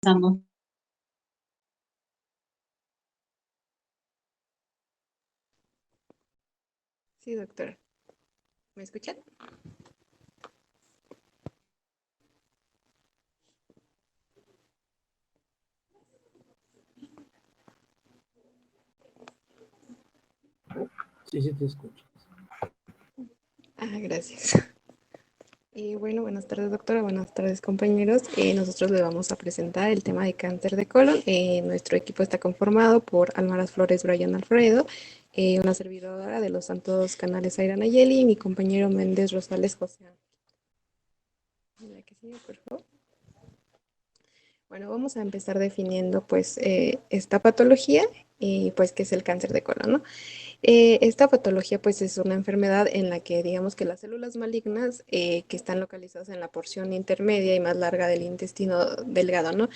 Empezamos. Sí, doctora. ¿Me escuchan? Sí, sí, te escucho. Gracias. Bueno, buenas tardes, doctora. Buenas tardes, compañeros. Nosotros le vamos a presentar el tema de cáncer de colon. Nuestro equipo está conformado por Almaraz Flores Brian Alfredo, una servidora de los Santos Canales Aira Nayeli y mi compañero Méndez Rosales José. La que sigue, por favor. Bueno, vamos a empezar definiendo pues esta patología y pues qué es el cáncer de colon, ¿no? Esta patología pues es una enfermedad en la que digamos que las células malignas que están localizadas en la porción intermedia y más larga del intestino delgado, ¿no?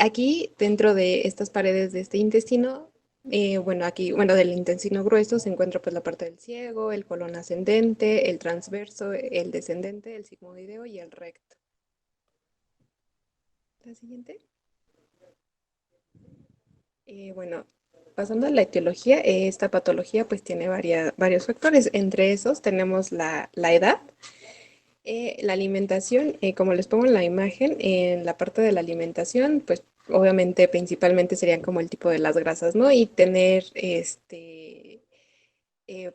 Aquí dentro de estas paredes de este intestino, bueno, del intestino grueso se encuentra pues la parte del ciego, el colon ascendente, el transverso, el descendente, el sigmoideo y el recto. La siguiente. Bueno, pasando a la etiología, esta patología pues tiene varios factores. Entre esos tenemos la edad, la alimentación, como les pongo en la imagen, en la parte de la alimentación, pues obviamente principalmente serían como el tipo de las grasas, ¿no? Y tener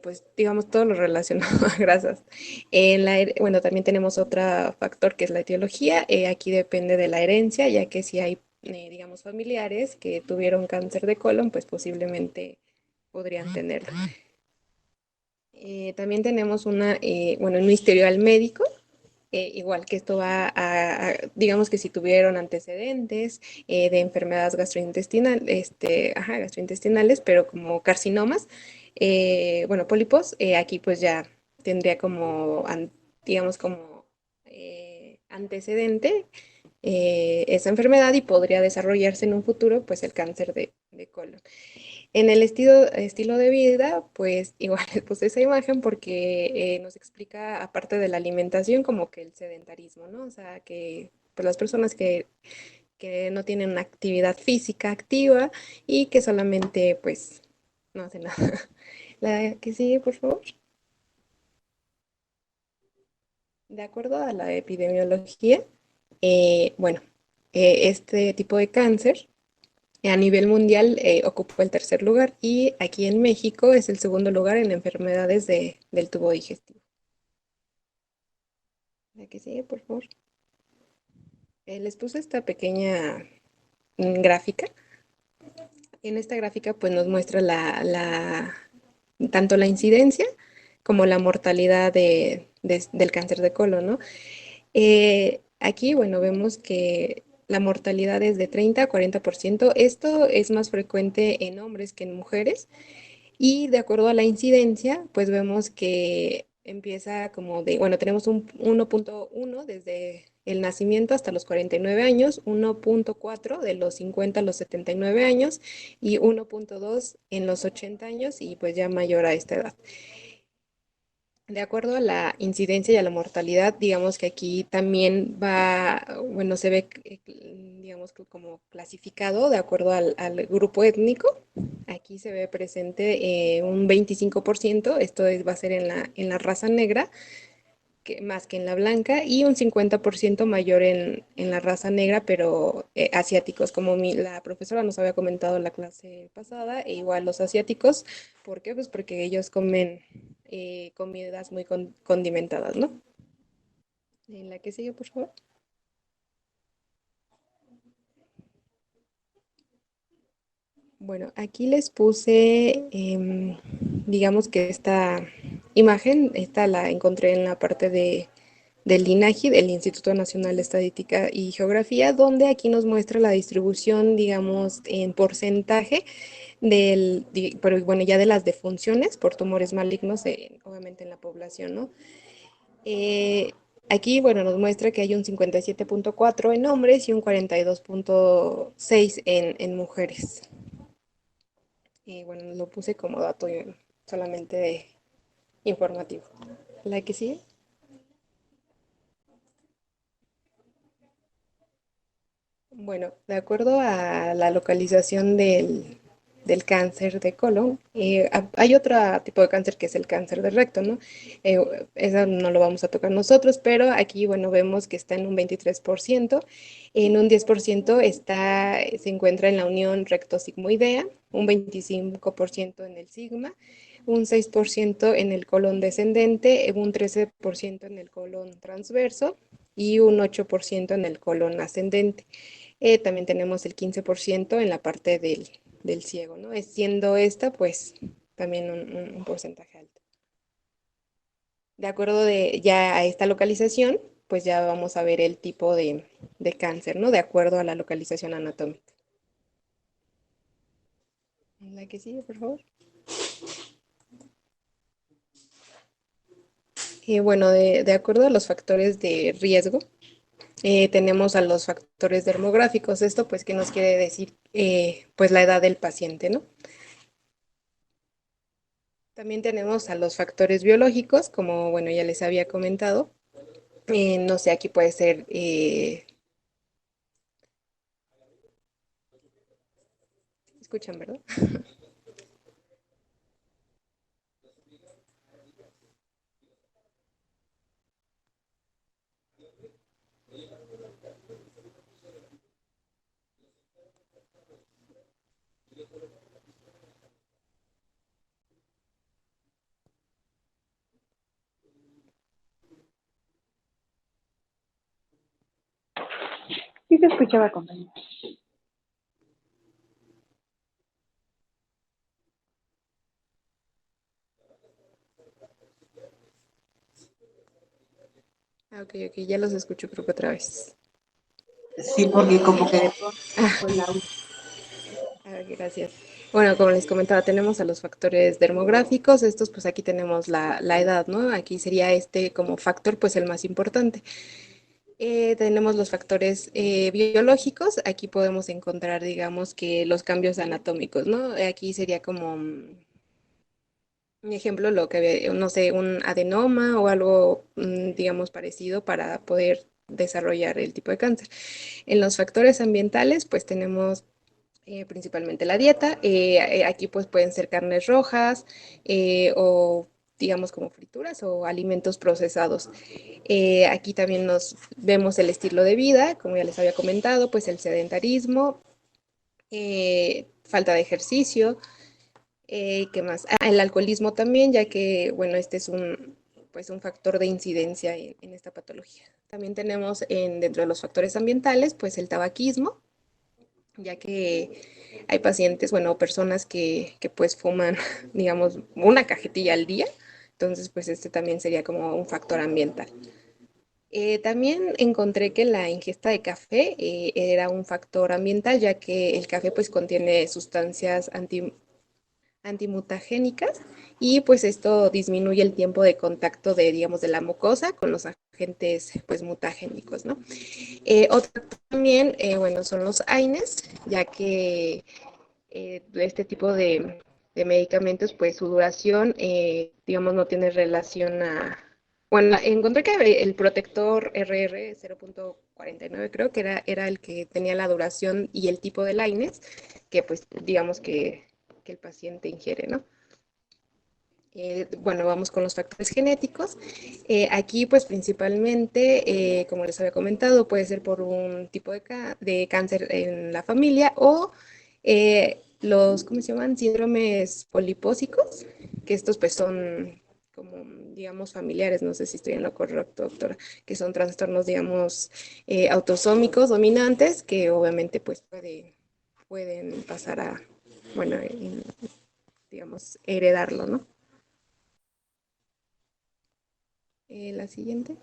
pues digamos todo lo relacionado a grasas. Bueno, también tenemos otro factor que es la etiología. Aquí depende de la herencia, ya que si hay, digamos, familiares que tuvieron cáncer de colon, pues posiblemente podrían tenerlo. También tenemos bueno, un historial médico. Igual que esto digamos que si tuvieron antecedentes de enfermedades gastrointestinales, pero como carcinomas, bueno, pólipos, aquí pues ya tendría como, digamos, como antecedente esa enfermedad y podría desarrollarse en un futuro pues el cáncer de colon. En el estilo de vida, pues igual les puse esa imagen porque nos explica, aparte de la alimentación, como que el sedentarismo, ¿no? O sea, que pues, las personas que no tienen una actividad física activa y que solamente, pues, no hacen nada. La que sigue, por favor. De acuerdo a la epidemiología, bueno, este tipo de cáncer a nivel mundial ocupó el tercer lugar y aquí en México es el segundo lugar en enfermedades del tubo digestivo. La que sigue, por favor. Les puse esta pequeña gráfica. En esta gráfica pues nos muestra tanto la incidencia como la mortalidad del cáncer de colon, ¿no? Aquí, bueno, vemos que la mortalidad es de 30 a 40%. Esto es más frecuente en hombres que en mujeres. Y de acuerdo a la incidencia, pues vemos que empieza como bueno, tenemos un 1.1 desde el nacimiento hasta los 49 años, 1.4 de los 50 a los 79 años y 1.2 en los 80 años y pues ya mayor a esta edad. De acuerdo a la incidencia y a la mortalidad, digamos que aquí también bueno, se ve, digamos, como clasificado de acuerdo al grupo étnico. Aquí se ve presente un 25%, va a ser en la raza negra, más que en la blanca, y un 50% mayor en la raza negra, pero asiáticos, como la profesora nos había comentado en la clase pasada, e igual los asiáticos. ¿Por qué? Pues porque ellos comen comidas muy condimentadas, ¿no? En la que sigue, por favor. Bueno, aquí les puse, digamos que esta imagen, esta la encontré en la parte del INAGI, del Instituto Nacional de Estadística y Geografía, donde aquí nos muestra la distribución, digamos, en porcentaje pero bueno, ya de las defunciones por tumores malignos, obviamente en la población, ¿no? Eh, Aquí, bueno, nos muestra que hay un 57.4 en hombres y un 42.6 en mujeres. Bueno, lo puse como dato solamente informativo. ¿La que sigue? Bueno, de acuerdo a la localización del cáncer de colon, hay otro tipo de cáncer que es el cáncer de recto, ¿no? Eso no lo vamos a tocar nosotros, pero aquí, bueno, vemos que está en un 23%, en un 10% se encuentra en la unión recto-sigmoidea, un 25% en el sigma, un 6% en el colon descendente, un 13% en el colon transverso y un 8% en el colon ascendente. También tenemos el 15% en la parte del ciego, ¿no? Siendo esta, pues, también un porcentaje alto. De acuerdo ya a esta localización, pues ya vamos a ver el tipo de cáncer, ¿no? De acuerdo a la localización anatómica. La que sigue, por favor. Bueno, de acuerdo a los factores de riesgo, tenemos a los factores dermográficos. Esto, pues, ¿qué nos quiere decir? Pues la edad del paciente, ¿no? También tenemos a los factores biológicos, como, bueno, ya les había comentado. No sé, aquí puede ser, escuchan, ¿verdad? Sí se escuchaba, compañero. Ah, ok, ok, ya los escucho, creo que otra vez. Sí, porque como que de pronto Ah, fue el audio. gracias. Bueno, como les comentaba, tenemos a los factores dermográficos. Estos, pues aquí tenemos la edad, ¿no? Aquí sería este como factor, pues el más importante. Tenemos los factores biológicos. Aquí podemos encontrar, digamos, que los cambios anatómicos, ¿no? Aquí sería como un ejemplo, lo que no sé, un adenoma o algo, digamos, parecido para poder desarrollar el tipo de cáncer. En los factores ambientales, pues tenemos principalmente la dieta. Aquí pues pueden ser carnes rojas o digamos como frituras o alimentos procesados. Aquí también nos vemos el estilo de vida, como ya les había comentado, pues el sedentarismo, falta de ejercicio, ¿qué más? Ah, el alcoholismo también, ya que, bueno, este es pues un factor de incidencia en esta patología. También tenemos dentro de los factores ambientales, pues el tabaquismo, ya que hay pacientes, bueno, personas que pues fuman, digamos, una cajetilla al día, entonces pues este también sería como un factor ambiental. También encontré que la ingesta de café era un factor ambiental, ya que el café pues contiene sustancias antimutagénicas y pues esto disminuye el tiempo de contacto de, digamos, de la mucosa con los agentes pues mutagénicos, ¿no? Otro también, bueno, son los AINES, ya que este tipo de medicamentos, pues su duración, digamos, no tiene relación a... Bueno, encontré que el protector RR 0.49 creo que era el que tenía la duración y el tipo de AINES que pues digamos que el paciente ingiere, ¿no? Bueno, vamos con los factores genéticos. Aquí, pues principalmente, como les había comentado, puede ser por un tipo de cáncer en la familia o ¿cómo se llaman? Síndromes polipósicos, que estos pues son como, digamos, familiares, no sé si estoy en lo correcto, doctora, que son trastornos, digamos, autosómicos dominantes, que obviamente pues pueden pasar a, bueno, digamos, heredarlo, ¿no? La siguiente.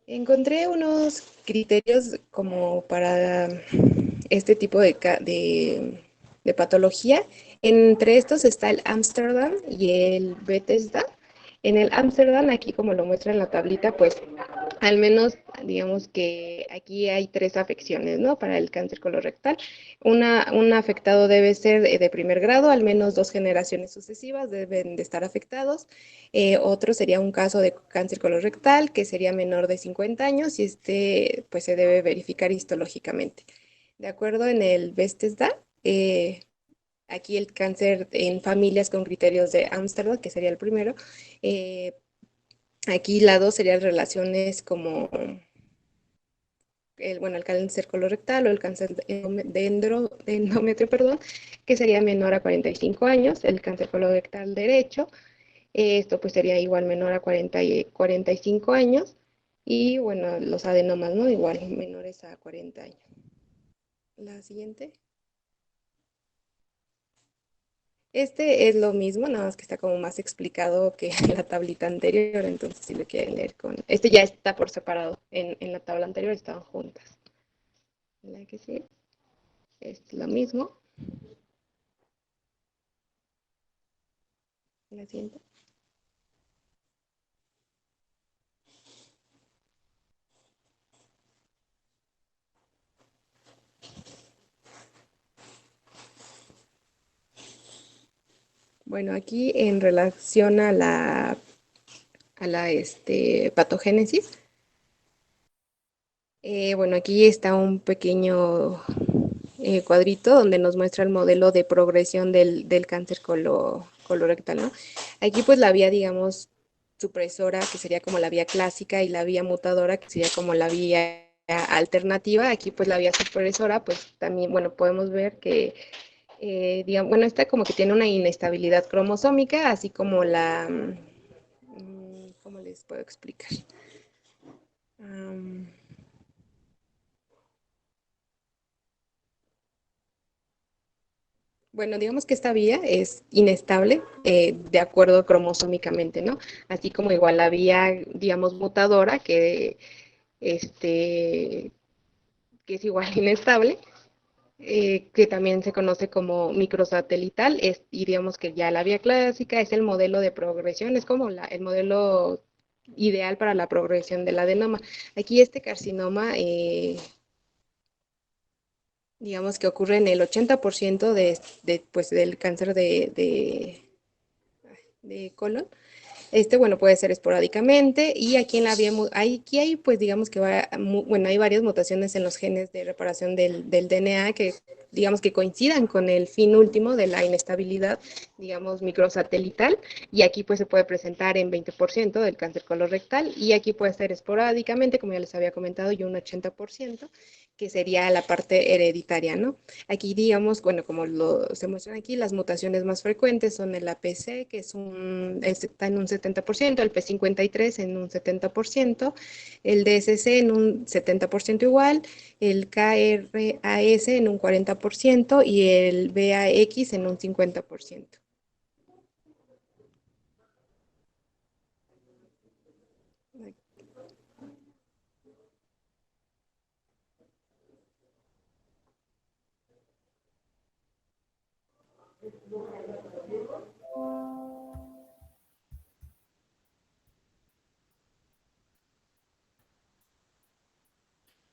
Encontré unos criterios como para este tipo de patología. Entre estos está el Amsterdam y el Bethesda. En el Amsterdam, aquí como lo muestra en la tablita, pues al menos digamos que aquí hay tres afecciones, ¿no? Para el cáncer colorectal. Un afectado debe ser de primer grado, al menos dos generaciones sucesivas deben de estar afectados. Otro sería un caso de cáncer colorectal que sería menor de 50 años y pues se debe verificar histológicamente. De acuerdo en el BESTESDA, aquí el cáncer en familias con criterios de Ámsterdam, que sería el primero, eh, aquí la dos serían relaciones como el cáncer colorectal o el cáncer de endometrio, perdón, que sería menor a 45 años, el cáncer colorectal derecho, esto pues sería igual menor a 45 años, y bueno, los adenomas, ¿no? Igual menores a 40 años. La siguiente. Este es lo mismo, nada más que está como más explicado que en la tablita anterior, entonces si lo quieren leer con... Este ya está por separado, en la tabla anterior estaban juntas. La que sí es lo mismo. La siguiente. Bueno, aquí en relación a la patogénesis, bueno, aquí está un pequeño cuadrito donde nos muestra el modelo de progresión del cáncer colorectal, ¿no? Aquí pues la vía, digamos, supresora, que sería como la vía clásica, y la vía mutadora, que sería como la vía alternativa. Aquí pues la vía supresora, pues también, bueno, podemos ver que, digamos, bueno, esta como que tiene una inestabilidad cromosómica, así como ¿cómo les puedo explicar? Um, Bueno, digamos que esta vía es inestable de acuerdo cromosómicamente, ¿no? Así como igual la vía, digamos, mutadora, este, que es igual inestable, que también se conoce como microsatelital, y digamos que ya la vía clásica es el modelo de progresión, es como el modelo ideal para la progresión del adenoma. Aquí este carcinoma, digamos que ocurre en el 80% pues, del cáncer de colon. Bueno, puede ser esporádicamente, y aquí en la vía, aquí hay, pues digamos que bueno, hay varias mutaciones en los genes de reparación del DNA que digamos que coincidan con el fin último de la inestabilidad, digamos, microsatelital, y aquí pues se puede presentar en 20% del cáncer colorectal, y aquí puede ser esporádicamente, como ya les había comentado, y un 80%, que sería la parte hereditaria, ¿no? Aquí, digamos, bueno, como se muestran aquí, las mutaciones más frecuentes son el APC, que está en un 70%, el P53 en un 70%, el DSC en un 70% igual, el KRAS en un 40% y el BAX en un 50%.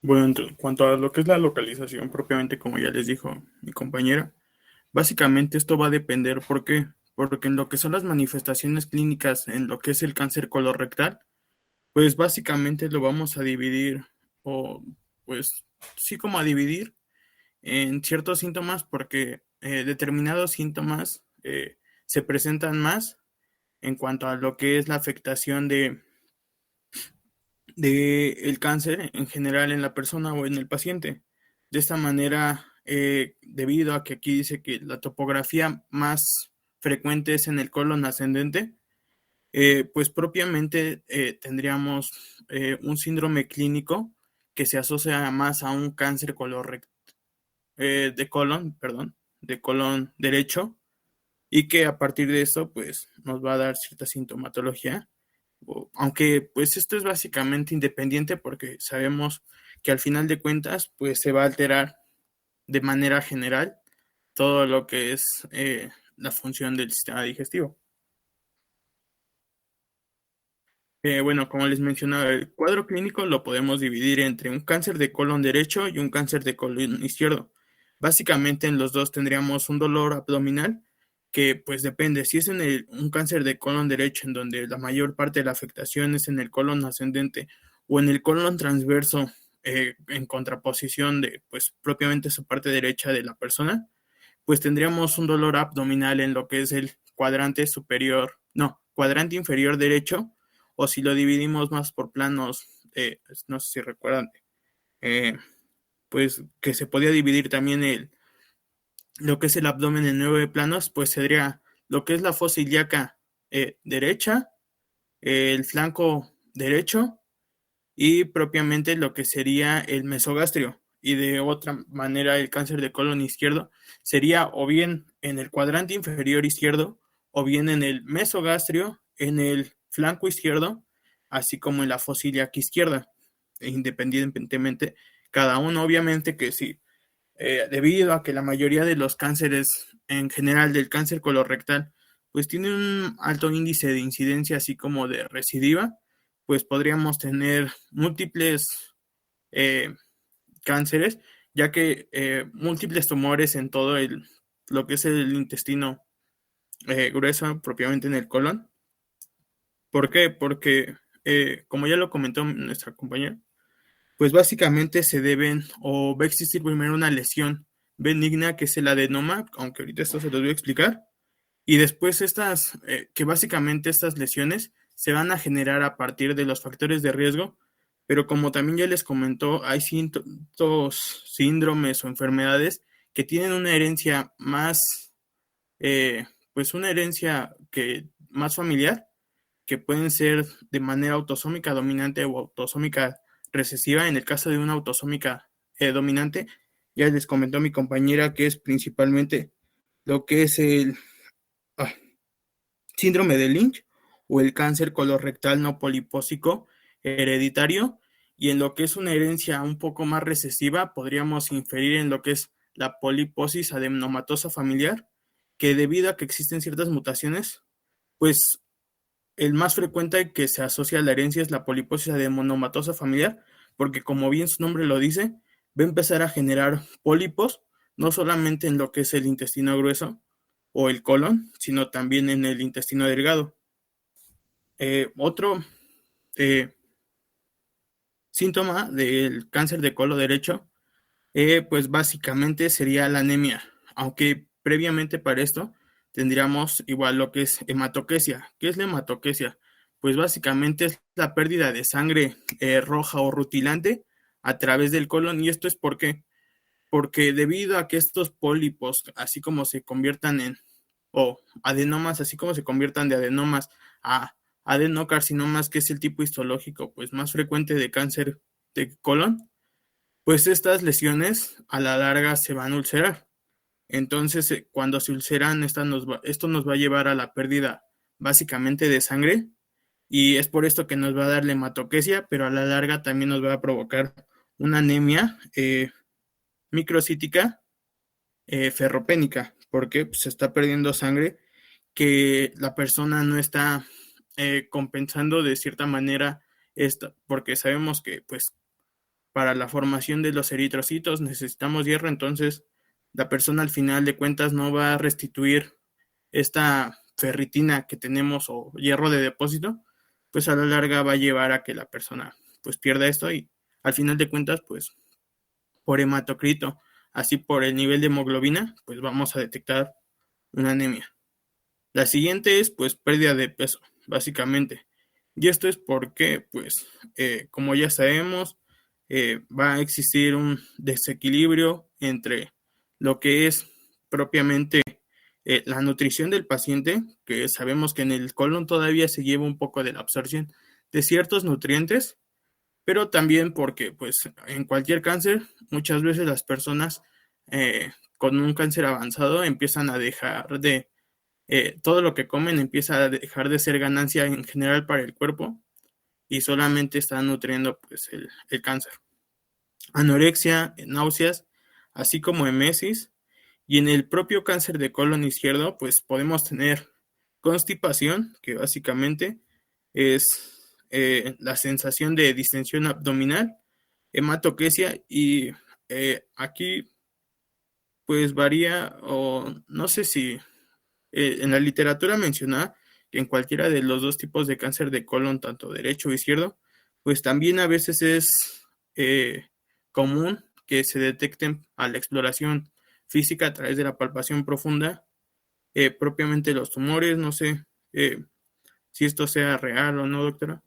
Bueno, en cuanto a lo que es la localización propiamente, como ya les dijo mi compañera, básicamente esto va a depender, ¿por qué? Porque en lo que son las manifestaciones clínicas, en lo que es el cáncer colorectal, pues básicamente lo vamos a dividir, o pues sí como a dividir en ciertos síntomas, porque determinados síntomas se presentan más en cuanto a lo que es la afectación de el cáncer en general en la persona o en el paciente. De esta manera, debido a que aquí dice que la topografía más frecuente es en el colon ascendente, pues propiamente tendríamos un síndrome clínico que se asocia más a un cáncer de colon, perdón, de colon derecho, y que a partir de esto pues nos va a dar cierta sintomatología, aunque pues esto es básicamente independiente porque sabemos que al final de cuentas pues se va a alterar de manera general todo lo que es la función del sistema digestivo. Bueno, como les mencionaba, el cuadro clínico lo podemos dividir entre un cáncer de colon derecho y un cáncer de colon izquierdo. Básicamente en los dos tendríamos un dolor abdominal que pues depende, si es un cáncer de colon derecho en donde la mayor parte de la afectación es en el colon ascendente o en el colon transverso, en contraposición de pues propiamente su parte derecha de la persona, pues tendríamos un dolor abdominal en lo que es el cuadrante superior, no, cuadrante inferior derecho, o si lo dividimos más por planos, no sé si recuerdan, eh, pues que se podía dividir también lo que es el abdomen en 9 planos, pues sería lo que es la fosa ilíaca derecha, el flanco derecho y propiamente lo que sería el mesogastrio. Y de otra manera, el cáncer de colon izquierdo sería o bien en el cuadrante inferior izquierdo o bien en el mesogastrio, en el flanco izquierdo, así como en la fosa ilíaca izquierda, independientemente cada uno. Obviamente que sí, debido a que la mayoría de los cánceres en general del cáncer colorectal pues tiene un alto índice de incidencia así como de recidiva, pues podríamos tener múltiples eh, cánceres, ya que múltiples tumores en todo lo que es el intestino grueso, propiamente en el colon. ¿Por qué? Porque, como ya lo comentó nuestra compañera, pues básicamente se deben o va a existir primero una lesión benigna que es el adenoma, aunque ahorita esto se los voy a explicar, y después que básicamente estas lesiones se van a generar a partir de los factores de riesgo, pero como también ya les comentó, hay ciertos síndromes o enfermedades que tienen una herencia más, pues una herencia que más familiar, que pueden ser de manera autosómica dominante o autosómica recesiva. En el caso de una autosómica dominante, ya les comentó mi compañera que es principalmente lo que es el síndrome de Lynch o el cáncer colorectal no polipósico hereditario, y en lo que es una herencia un poco más recesiva podríamos inferir en lo que es la poliposis adenomatosa familiar, que debido a que existen ciertas mutaciones, pues el más frecuente que se asocia a la herencia es la poliposis adenomatosa familiar, porque como bien su nombre lo dice, va a empezar a generar pólipos, no solamente en lo que es el intestino grueso o el colon, sino también en el intestino delgado. Otro síntoma del cáncer de colon derecho, pues básicamente sería la anemia, aunque previamente para esto tendríamos igual lo que es hematoquesia. ¿Qué es la hematoquesia? Pues básicamente es la pérdida de sangre roja o rutilante a través del colon, y esto es porque debido a que estos pólipos, así como se conviertan o adenomas, así como se conviertan de adenomas a adenocarcinomas, que es el tipo histológico pues más frecuente de cáncer de colon, pues estas lesiones a la larga se van a ulcerar. Entonces, cuando se ulceran, esto nos va a llevar a la pérdida básicamente de sangre, y es por esto que nos va a dar la hematoquesia, pero a la larga también nos va a provocar una anemia microcítica ferropénica, porque pues, se está perdiendo sangre que la persona no está compensando de cierta manera esto, porque sabemos que pues para la formación de los eritrocitos necesitamos hierro, entonces la persona al final de cuentas no va a restituir esta ferritina que tenemos o hierro de depósito, pues a la larga va a llevar a que la persona pues pierda esto, y al final de cuentas pues por hematocrito, así por el nivel de hemoglobina, pues vamos a detectar una anemia. La siguiente es pues pérdida de peso, básicamente. Y esto es porque, pues, como ya sabemos, va a existir un desequilibrio entre lo que es propiamente la nutrición del paciente, que sabemos que en el colon todavía se lleva un poco de la absorción de ciertos nutrientes, pero también porque, pues, en cualquier cáncer, muchas veces las personas con un cáncer avanzado empiezan a dejar todo lo que comen empieza a dejar de ser ganancia en general para el cuerpo y solamente está nutriendo pues el cáncer. Anorexia, náuseas, así como emesis, y en el propio cáncer de colon izquierdo pues podemos tener constipación, que básicamente es la sensación de distensión abdominal, hematoquesia y aquí pues varía o no sé si en la literatura menciona que en cualquiera de los dos tipos de cáncer de colon, tanto derecho o izquierdo, pues también a veces es común que se detecten a la exploración física a través de la palpación profunda, propiamente los tumores. No sé si esto sea real o no, doctora.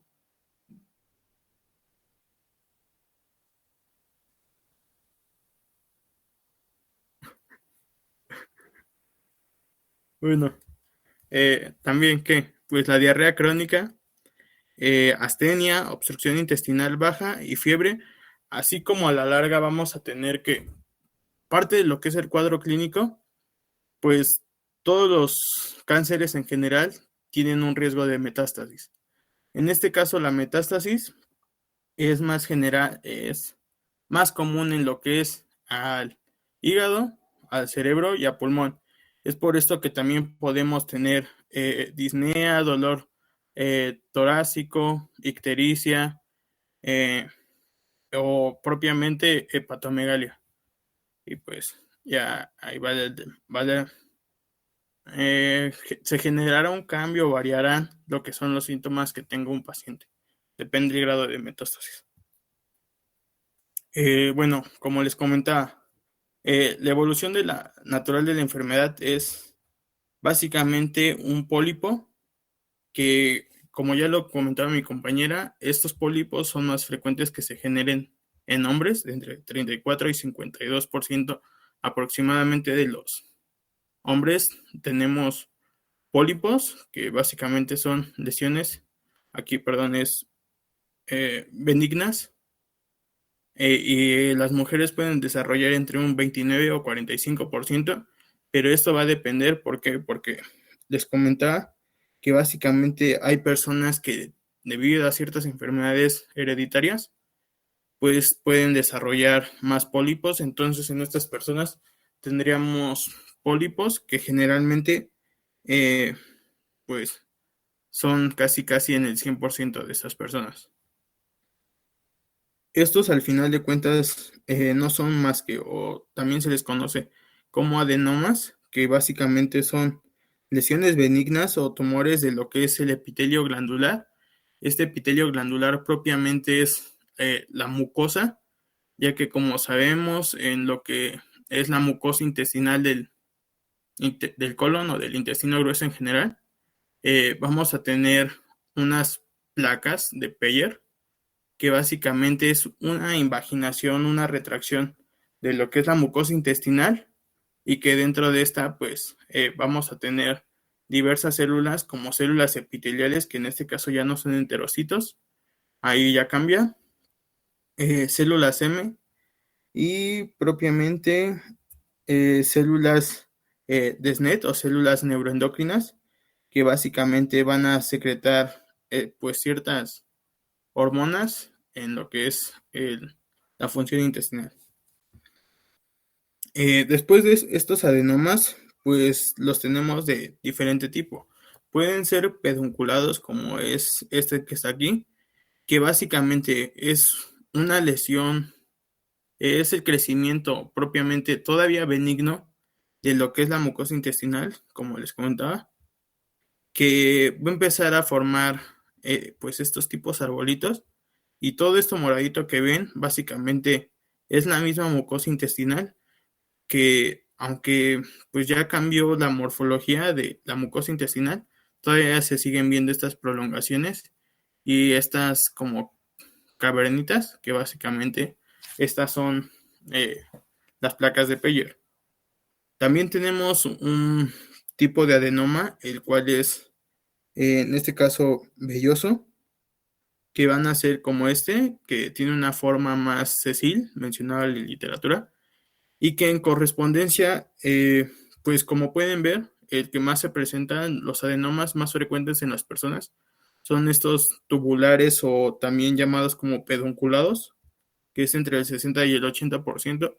Bueno, también que, pues la diarrea crónica, astenia, obstrucción intestinal baja y fiebre, así como a la larga vamos a tener que, parte de lo que es el cuadro clínico, pues todos los cánceres en general tienen un riesgo de metástasis. En este caso, la metástasis es más general, es más común en lo que es al hígado, al cerebro y a pulmón. Es por esto que también podemos tener disnea, dolor torácico, ictericia o propiamente hepatomegalia. Y pues ya ahí se generará un cambio, variarán lo que son los síntomas que tenga un paciente. Depende del grado de metástasis. Bueno, como les comentaba, la evolución de la natural de la enfermedad es básicamente un pólipo que, como ya lo comentaba mi compañera, estos pólipos son más frecuentes que se generen en hombres, de entre 34 y 52% aproximadamente de los hombres tenemos pólipos, que básicamente son lesiones, aquí, perdón, es benignas, y las mujeres pueden desarrollar entre un 29 o 45%, pero esto va a depender, ¿por qué? Porque les comentaba que básicamente hay personas que debido a ciertas enfermedades hereditarias, pues pueden desarrollar más pólipos. Entonces en estas personas tendríamos pólipos que generalmente eh, pues son casi en el 100% de estas personas. Estos al final de cuentas no son más que, o también se les conoce como adenomas, que básicamente son lesiones benignas o tumores de lo que es el epitelio glandular. Este epitelio glandular propiamente es la mucosa, ya que como sabemos en lo que es la mucosa intestinal del colon o del intestino grueso en general, vamos a tener unas placas de Peyer, que básicamente es una invaginación, una retracción de lo que es la mucosa intestinal y que dentro de esta pues vamos a tener diversas células como células epiteliales, que en este caso ya no son enterocitos, ahí ya cambia, células M y propiamente células DESNET o células neuroendocrinas, que básicamente van a secretar pues ciertas hormonas en lo que es la función intestinal. Después de estos adenomas, pues los tenemos de diferente tipo. Pueden ser pedunculados, como es este que está aquí, que básicamente es una lesión, es el crecimiento propiamente todavía benigno de lo que es la mucosa intestinal, como les comentaba, que va a empezar a formar pues estos tipos arbolitos, y todo esto moradito que ven básicamente es la misma mucosa intestinal, que aunque pues ya cambió la morfología de la mucosa intestinal, todavía se siguen viendo estas prolongaciones y estas como cavernitas, que básicamente estas son las placas de Peyer. También tenemos un tipo de adenoma, el cual es en este caso velloso, que van a ser como este, que tiene una forma más sesil, mencionada en la literatura, y que en correspondencia, pues como pueden ver, el que más se presentan, los adenomas más frecuentes en las personas, son estos tubulares o también llamados como pedunculados, que es entre el 60 y el 80%.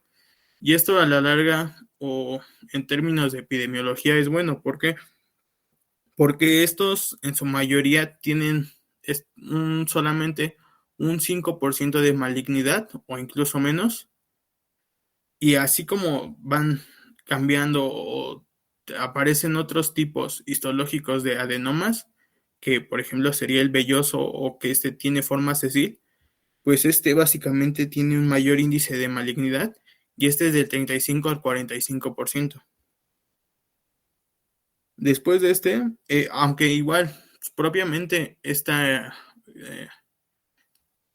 Y esto a la larga o en términos de epidemiología es bueno. ¿Por qué? Porque estos en su mayoría tienen es solamente un 5% de malignidad o incluso menos. Y así como van cambiando o aparecen otros tipos histológicos de adenomas, que por ejemplo sería el velloso o que tiene forma sesil, pues básicamente tiene un mayor índice de malignidad y es del 35 al 45%. Después de aunque igual propiamente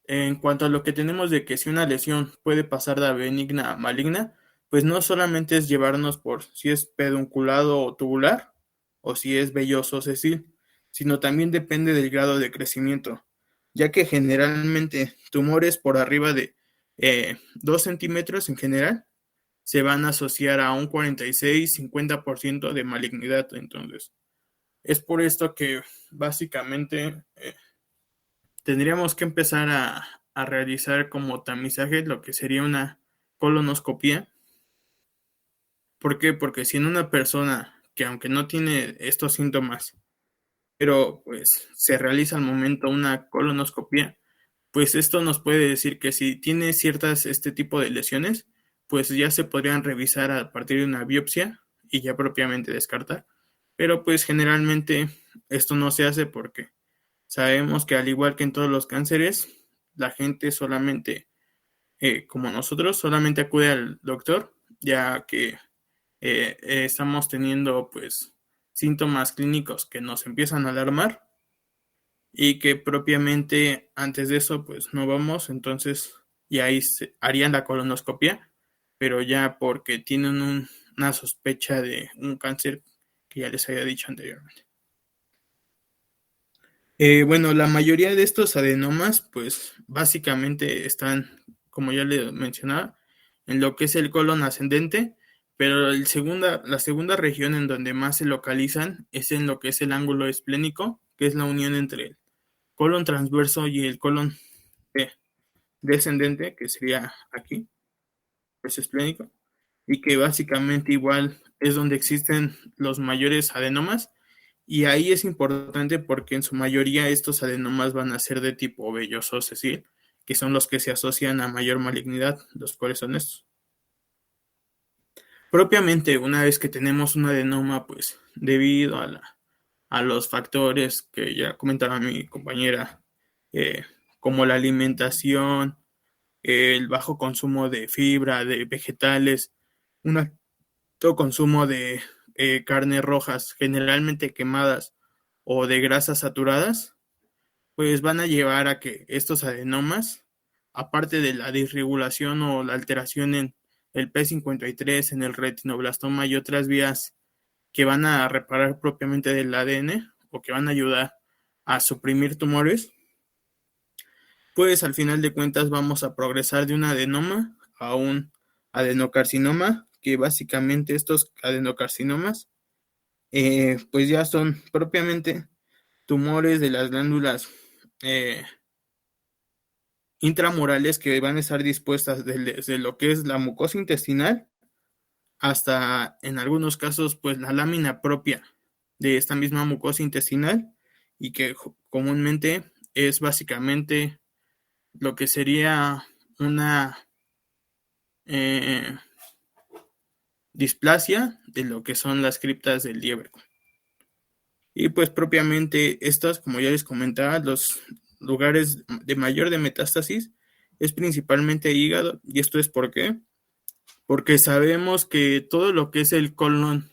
en cuanto a lo que tenemos de que si una lesión puede pasar de benigna a maligna, pues no solamente es llevarnos por si es pedunculado o tubular o si es velloso o sesil, sino también depende del grado de crecimiento, ya que generalmente tumores por arriba de 2 centímetros en general se van a asociar a un 46-50% de malignidad. Entonces, es por esto que básicamente tendríamos que empezar a realizar como tamizaje lo que sería una colonoscopia. ¿Por qué? Porque si en una persona que aunque no tiene estos síntomas, pero pues se realiza al momento una colonoscopia, pues esto nos puede decir que si tiene ciertas tipo de lesiones, pues ya se podrían revisar a partir de una biopsia y ya propiamente descartar. Pero pues generalmente esto no se hace porque sabemos que al igual que en todos los cánceres, la gente solamente, como nosotros, solamente acude al doctor ya que estamos teniendo pues síntomas clínicos que nos empiezan a alarmar y que propiamente antes de eso pues no vamos, entonces y ahí harían la colonoscopia, pero ya porque tienen una sospecha de un cáncer que ya les había dicho anteriormente. Bueno, la mayoría de estos adenomas, pues básicamente están, como ya le mencionaba, en lo que es el colon ascendente, pero la segunda región en donde más se localizan es en lo que es el ángulo esplénico, que es la unión entre el colon transverso y el colon descendente, que sería aquí, pues esplénico, y que básicamente igual es donde existen los mayores adenomas. Y ahí es importante porque en su mayoría estos adenomas van a ser de tipo velloso, es decir, que son los que se asocian a mayor malignidad, los cuales son estos. Propiamente, una vez que tenemos un adenoma, pues debido a los factores que ya comentaba mi compañera, como la alimentación, el bajo consumo de fibra, de vegetales, un alto consumo de carnes rojas, generalmente quemadas, o de grasas saturadas, pues van a llevar a que estos adenomas, aparte de la disregulación o la alteración en el P53, en el retinoblastoma y otras vías que van a reparar propiamente del ADN o que van a ayudar a suprimir tumores, pues al final de cuentas vamos a progresar de un adenoma a un adenocarcinoma, que básicamente estos adenocarcinomas pues ya son propiamente tumores de las glándulas intramurales que van a estar dispuestas desde lo que es la mucosa intestinal hasta en algunos casos pues la lámina propia de esta misma mucosa intestinal y que comúnmente es básicamente lo que sería una displasia de lo que son las criptas del Lieberkühn. Y pues propiamente estas, como ya les comentaba, los lugares de mayor de metástasis es principalmente hígado. ¿Y esto es por qué? Porque sabemos que todo lo que es el colon,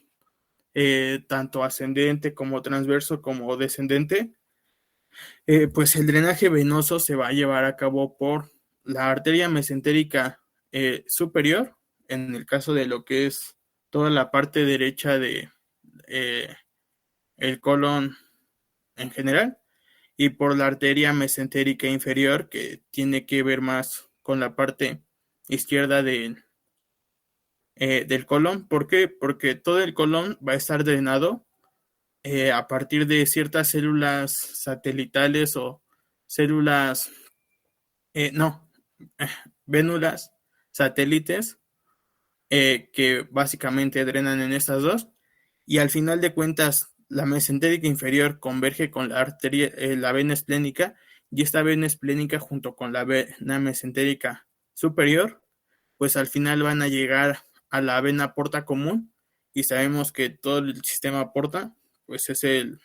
tanto ascendente como transverso como descendente, pues el drenaje venoso se va a llevar a cabo por la arteria mesentérica superior, en el caso de lo que es toda la parte derecha de el colon en general, y por la arteria mesentérica inferior, que tiene que ver más con la parte izquierda del colon. ¿Por qué? Porque todo el colon va a estar drenado a partir de ciertas células satelitales o células, no, vénulas satélites que básicamente drenan en estas dos. Y al final de cuentas, la mesentérica inferior converge con la arteria, la vena esplénica, y esta vena esplénica junto con la vena mesentérica superior, pues al final van a llegar a la vena porta común, y sabemos que todo el sistema porta, pues es el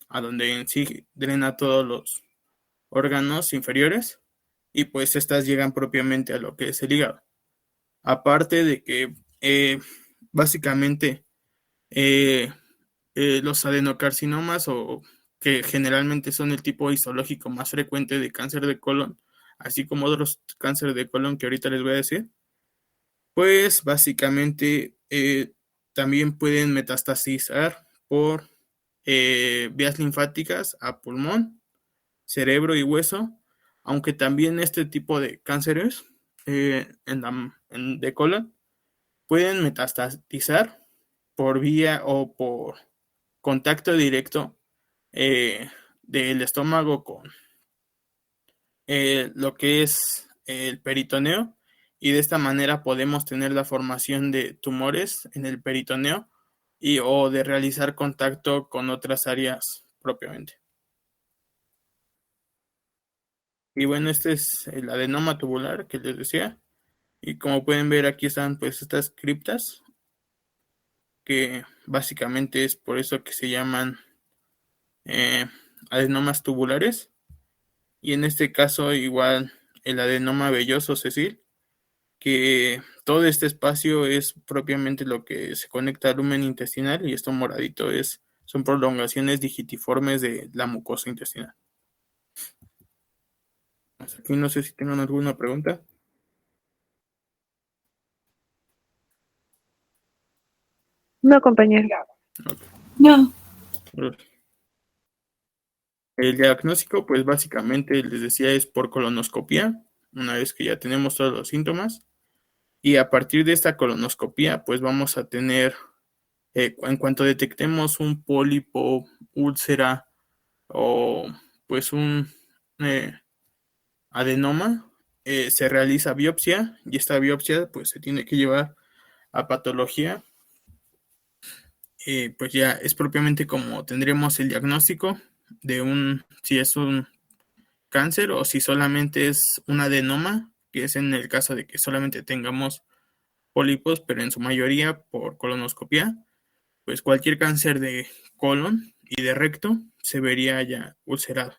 a donde en sí drena todos los órganos inferiores, y pues estas llegan propiamente a lo que es el hígado. Aparte de que básicamente los adenocarcinomas, o que generalmente son el tipo histológico más frecuente de cáncer de colon, así como otros cánceres de colon que ahorita les voy a decir, pues básicamente también pueden metastatizar por vías linfáticas a pulmón, cerebro y hueso, aunque también este tipo de cánceres de colon pueden metastatizar por vía o por contacto directo del estómago con lo que es el peritoneo, y de esta manera podemos tener la formación de tumores en el peritoneo o de realizar contacto con otras áreas propiamente. Y bueno, este es el adenoma tubular que les decía, y como pueden ver aquí están pues estas criptas, que básicamente es por eso que se llaman adenomas tubulares. Y en este caso igual el adenoma velloso sesil, que todo este espacio es propiamente lo que se conecta al lumen intestinal, y esto moradito son prolongaciones digitiformes de la mucosa intestinal. Hasta aquí no sé si tengan alguna pregunta. No, compañero. Ok. No. El diagnóstico, pues básicamente les decía, es por colonoscopía, una vez que ya tenemos todos los síntomas. Y a partir de esta colonoscopía, pues vamos a tener, en cuanto detectemos un pólipo, úlcera o pues un adenoma, se realiza biopsia, y esta biopsia pues se tiene que llevar a patología. Pues ya es propiamente como tendremos el diagnóstico de si es un cáncer o si solamente es un adenoma, que es en el caso de que solamente tengamos pólipos, pero en su mayoría por colonoscopía. Pues cualquier cáncer de colon y de recto se vería ya ulcerado.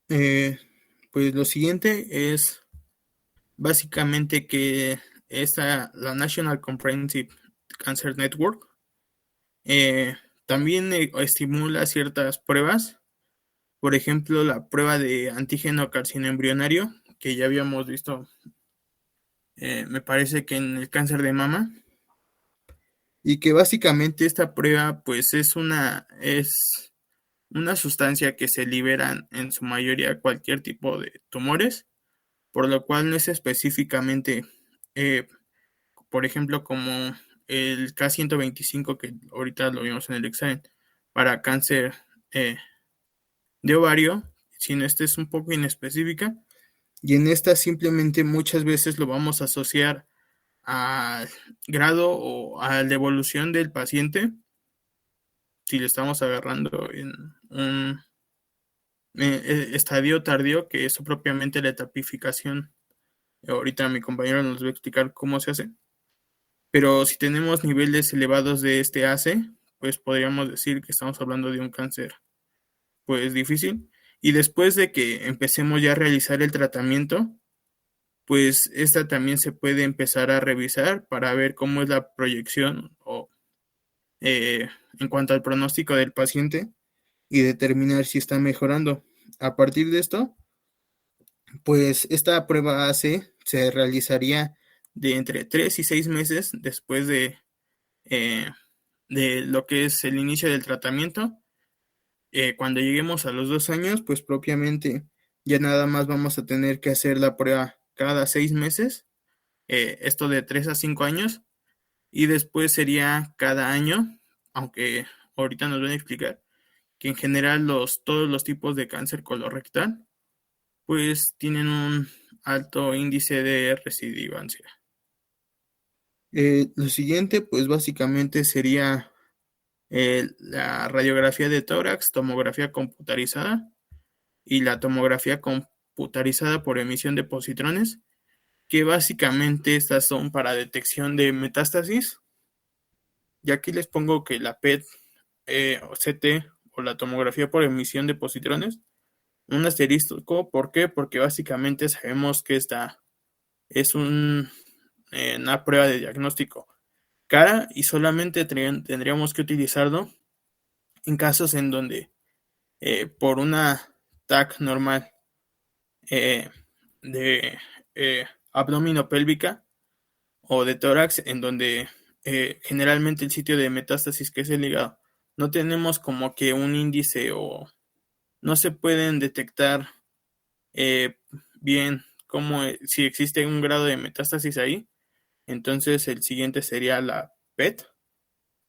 Pues lo siguiente es básicamente que la National Comprehensive Cancer Network también estimula ciertas pruebas. Por ejemplo, la prueba de antígeno carcinoembrionario, que ya habíamos visto, me parece que en el cáncer de mama, y que básicamente esta prueba pues es una sustancia que se libera en su mayoría cualquier tipo de tumores, por lo cual no es específicamente, por ejemplo, como el K125 que ahorita lo vimos en el examen para cáncer de ovario, sino esta es un poco inespecífica, y en esta simplemente muchas veces lo vamos a asociar al grado o a la evolución del paciente, si le estamos agarrando en un estadio tardío, que es propiamente la etapificación. Ahorita mi compañero nos va a explicar cómo se hace. Pero si tenemos niveles elevados de este ACE, pues podríamos decir que estamos hablando de un cáncer pues difícil. Y después de que empecemos ya a realizar el tratamiento, pues esta también se puede empezar a revisar para ver cómo es la proyección o en cuanto al pronóstico del paciente, y determinar si está mejorando. A partir de esto, pues esta prueba AC se realizaría de entre 3 y 6 meses después de lo que es el inicio del tratamiento. Cuando lleguemos a los 2 años, pues propiamente ya nada más vamos a tener que hacer la prueba cada 6 meses, esto de 3 a 5 años, y después sería cada año, aunque ahorita nos van a explicar que en general todos los tipos de cáncer colorectal pues tienen un alto índice de recidivancia. Lo siguiente, pues básicamente sería la radiografía de tórax, tomografía computarizada y la tomografía computarizada por emisión de positrones, que básicamente estas son para detección de metástasis. Y aquí les pongo que la PET o CT o la tomografía por emisión de positrones, un asterisco. ¿Por qué? Porque básicamente sabemos que esta es una prueba de diagnóstico cara y solamente tendríamos que utilizarlo en casos en donde por una TAC normal eh, de abdominopélvica o de tórax, en donde generalmente el sitio de metástasis, que es el hígado, no tenemos como que un índice o no se pueden detectar eh, bien como si existe un grado de metástasis ahí. Entonces el siguiente sería la PET,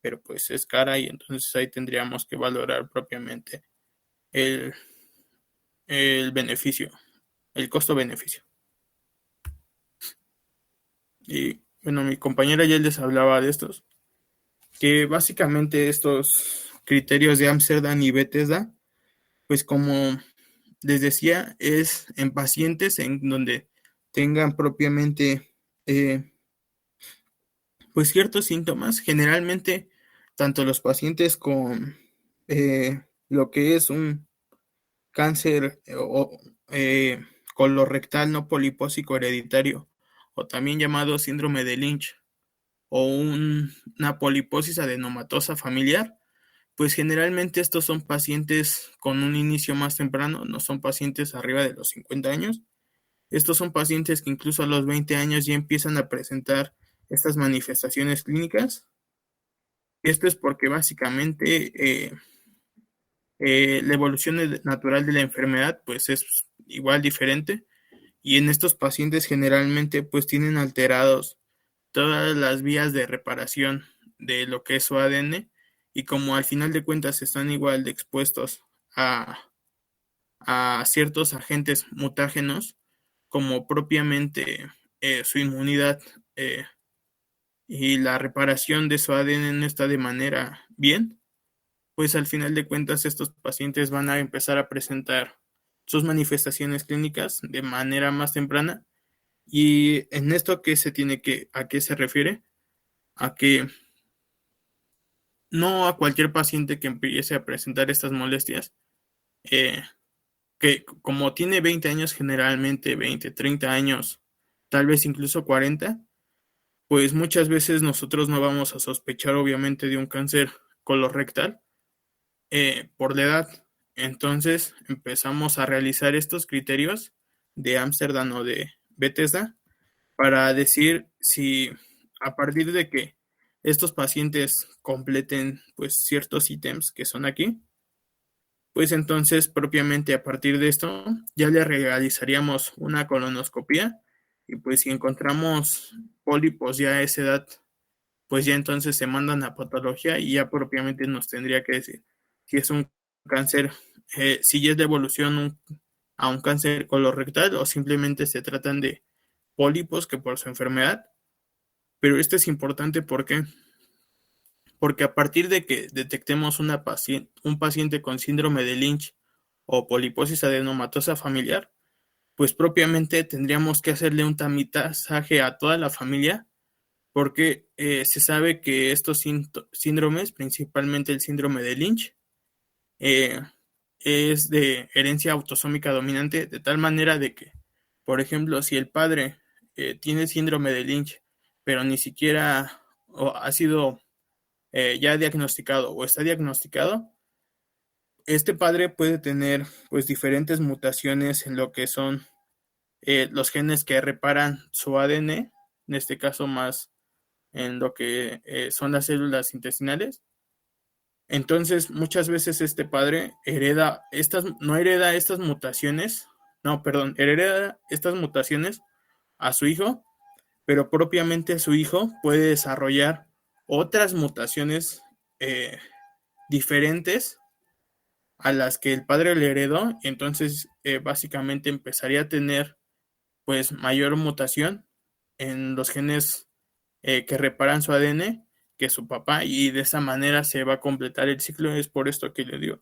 pero pues es cara y entonces ahí tendríamos que valorar propiamente el, el beneficio, el costo-beneficio. Y bueno, mi compañera ya les hablaba de estos, que básicamente estos criterios de Amsterdam y Bethesda, pues como les decía, es en pacientes en donde tengan propiamente pues ciertos síntomas, generalmente tanto los pacientes con lo que es un cáncer colorectal no polipósico hereditario, o también llamado síndrome de Lynch, o una poliposis adenomatosa familiar, pues generalmente estos son pacientes con un inicio más temprano, no son pacientes arriba de los 50 años. Estos son pacientes que incluso a los 20 años ya empiezan a presentar estas manifestaciones clínicas. Esto es porque básicamente la evolución natural de la enfermedad pues es igual diferente, y en estos pacientes generalmente pues tienen alterados todas las vías de reparación de lo que es su ADN, y como al final de cuentas están igual de expuestos a, a ciertos agentes mutágenos como propiamente su inmunidad eh, y la reparación de su ADN no está de manera bien, pues al final de cuentas estos pacientes van a empezar a presentar sus manifestaciones clínicas de manera más temprana. Y en esto ¿a qué se refiere? A que no a cualquier paciente que empiece a presentar estas molestias, eh, que como tiene 20 años, generalmente 20, 30 años, tal vez incluso 40, pues muchas veces nosotros no vamos a sospechar obviamente de un cáncer colorectal por la edad. Entonces empezamos a realizar estos criterios de Ámsterdam o de Bethesda para decir si a partir de que estos pacientes completen pues ciertos ítems que son aquí, pues entonces propiamente a partir de esto ya le realizaríamos una colonoscopia, y pues si encontramos pólipos ya a esa edad, pues ya entonces se mandan a patología y ya propiamente nos tendría que decir si es un cáncer, si ya es de evolución a un cáncer colorectal o simplemente se tratan de pólipos que por su enfermedad. Pero esto es importante porque a partir de que detectemos un paciente con síndrome de Lynch o poliposis adenomatosa familiar, pues propiamente tendríamos que hacerle un tamizaje a toda la familia, porque se sabe que estos síndromes, principalmente el síndrome de Lynch, eh, es de herencia autosómica dominante, de tal manera de que, por ejemplo, si el padre tiene síndrome de Lynch, pero ni siquiera ha sido ya diagnosticado o está diagnosticado, este padre puede tener pues diferentes mutaciones en lo que son los genes que reparan su ADN, en este caso más en lo que son las células intestinales. Entonces, muchas veces este padre no hereda estas mutaciones, no, perdón, hereda estas mutaciones a su hijo, pero propiamente su hijo puede desarrollar otras mutaciones diferentes a las que el padre le heredó, y entonces básicamente empezaría a tener pues mayor mutación en los genes que reparan su ADN que su papá, y de esa manera se va a completar el ciclo. Es por esto que le digo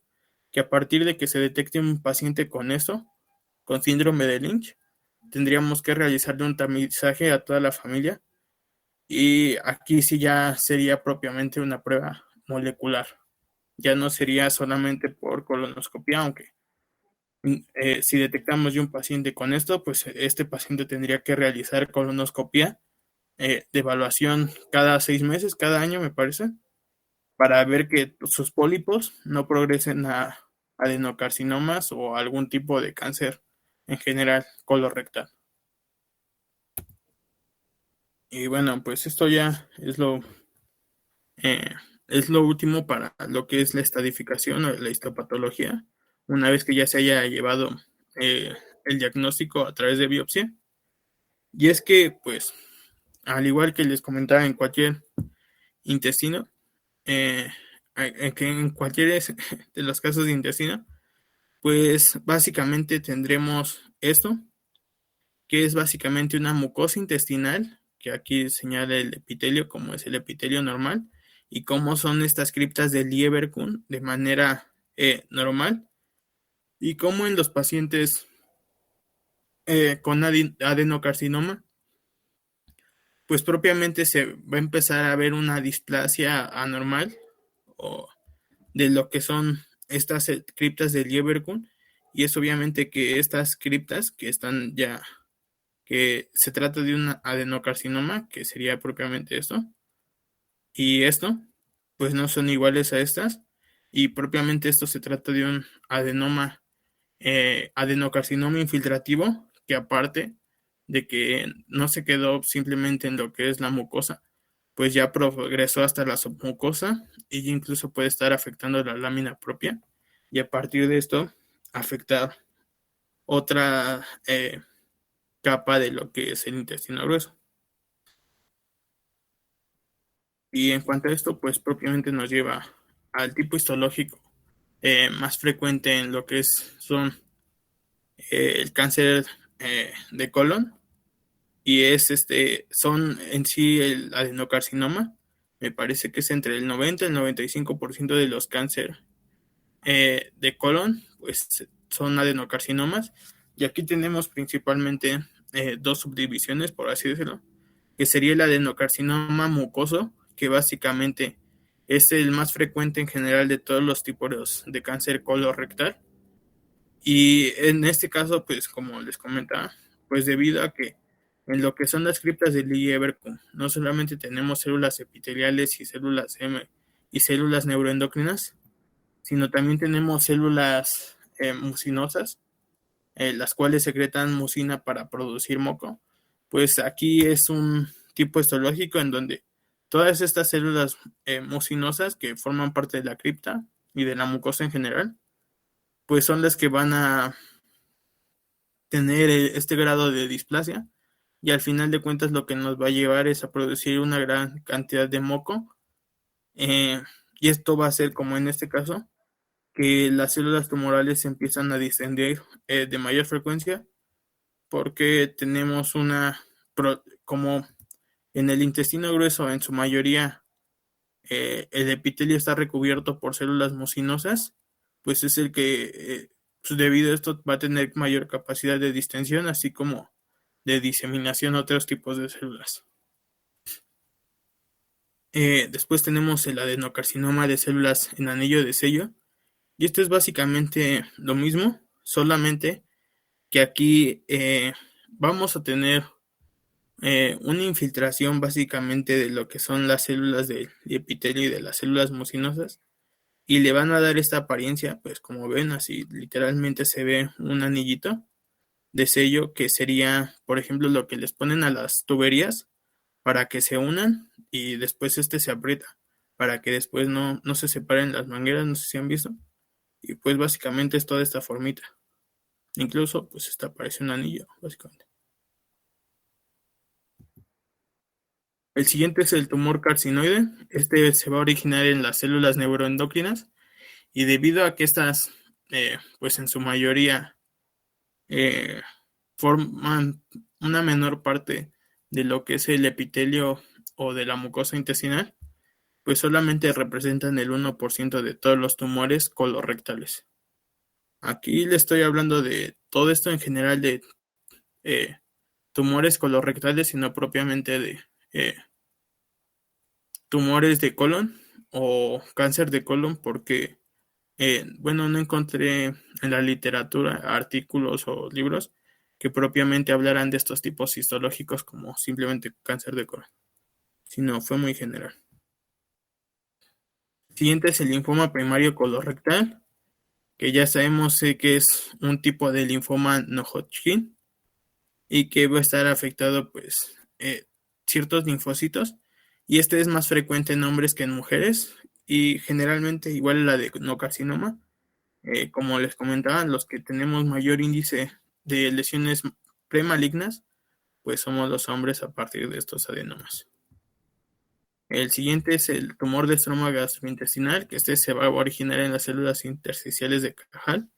que a partir de que se detecte un paciente con eso, con síndrome de Lynch, tendríamos que realizarle un tamizaje a toda la familia, y aquí sí ya sería propiamente una prueba molecular. Ya no sería solamente por colonoscopia, aunque si detectamos ya un paciente con esto, pues este paciente tendría que realizar colonoscopia de evaluación cada 6 meses, cada año me parece, para ver que sus pólipos no progresen a adenocarcinomas o algún tipo de cáncer en general colorectal. Y bueno, pues esto ya es lo último para lo que es la estadificación o la histopatología, una vez que ya se haya llevado eh, el diagnóstico a través de biopsia. Y es que, pues, al igual que les comentaba en cualquier intestino, eh, que en cualquiera de los casos de intestino, pues básicamente tendremos esto, que es básicamente una mucosa intestinal, que aquí señala el epitelio como es el epitelio normal, y cómo son estas criptas de Lieberkühn de manera normal, y cómo en los pacientes con adenocarcinoma, pues propiamente se va a empezar a ver una displasia anormal o de lo que son estas criptas de Lieberkühn, y es obviamente que estas criptas que están ya, que se trata de un adenocarcinoma, que sería propiamente esto, y esto, pues no son iguales a estas, y propiamente esto se trata de un adenocarcinoma infiltrativo, que aparte de que no se quedó simplemente en lo que es la mucosa, pues ya progresó hasta la submucosa y incluso puede estar afectando la lámina propia, y a partir de esto afectar otra capa de lo que es el intestino grueso. Y en cuanto a esto, pues propiamente nos lleva al tipo histológico más frecuente en lo que son el cáncer de colon, y son en sí el adenocarcinoma. Me parece que es entre el 90 y el 95% de los cánceres de colon, pues son adenocarcinomas. Y aquí tenemos principalmente dos subdivisiones, por así decirlo, que sería el adenocarcinoma mucoso, que básicamente es el más frecuente en general de todos los tipos de cáncer colorectal. Y en este caso, pues como les comentaba, pues debido a que en lo que son las criptas de Lieberkühn, no solamente tenemos células epiteliales y células M y células neuroendocrinas, sino también tenemos células mucinosas, las cuales secretan mucina para producir moco. Pues aquí es un tipo histológico en donde todas estas células mucinosas que forman parte de la cripta y de la mucosa en general, pues son las que van a tener este grado de displasia, y al final de cuentas lo que nos va a llevar es a producir una gran cantidad de moco, eh, y esto va a ser, como en este caso, que las células tumorales empiezan a descender de mayor frecuencia, porque tenemos como en el intestino grueso en su mayoría el epitelio está recubierto por células mucinosas, pues es el que pues debido a esto va a tener mayor capacidad de distensión, así como de diseminación a otros tipos de células. Después tenemos el adenocarcinoma de células en anillo de sello, y esto es básicamente lo mismo, solamente que aquí vamos a tener una infiltración básicamente de lo que son las células del epitelio y de las células mucinosas, y le van a dar esta apariencia, pues como ven, así literalmente se ve un anillito de sello, que sería, por ejemplo, lo que les ponen a las tuberías para que se unan, y después se aprieta para que después no se separen las mangueras, no sé si han visto, y pues básicamente es toda esta formita. Incluso pues esta parece un anillo, básicamente. El siguiente es el tumor carcinoide. Este se va a originar en las células neuroendocrinas, y debido a que estas, pues en su mayoría, forman una menor parte de lo que es el epitelio o de la mucosa intestinal, pues solamente representan el 1% de todos los tumores colorectales. Aquí le estoy hablando de todo esto en general de tumores colorectales y no propiamente de tumores de colon o cáncer de colon, porque, bueno, no encontré en la literatura artículos o libros que propiamente hablaran de estos tipos histológicos como simplemente cáncer de colon, sino fue muy general. Siguiente es el linfoma primario colorectal, que ya sabemos que es un tipo de linfoma no Hodgkin y que va a estar afectado pues ciertos linfocitos, y este es más frecuente en hombres que en mujeres y generalmente igual la de no carcinoma. Como les comentaba, los que tenemos mayor índice de lesiones premalignas pues somos los hombres a partir de estos adenomas. El siguiente es el tumor de estroma gastrointestinal, que se va a originar en las células intersticiales de Cajal.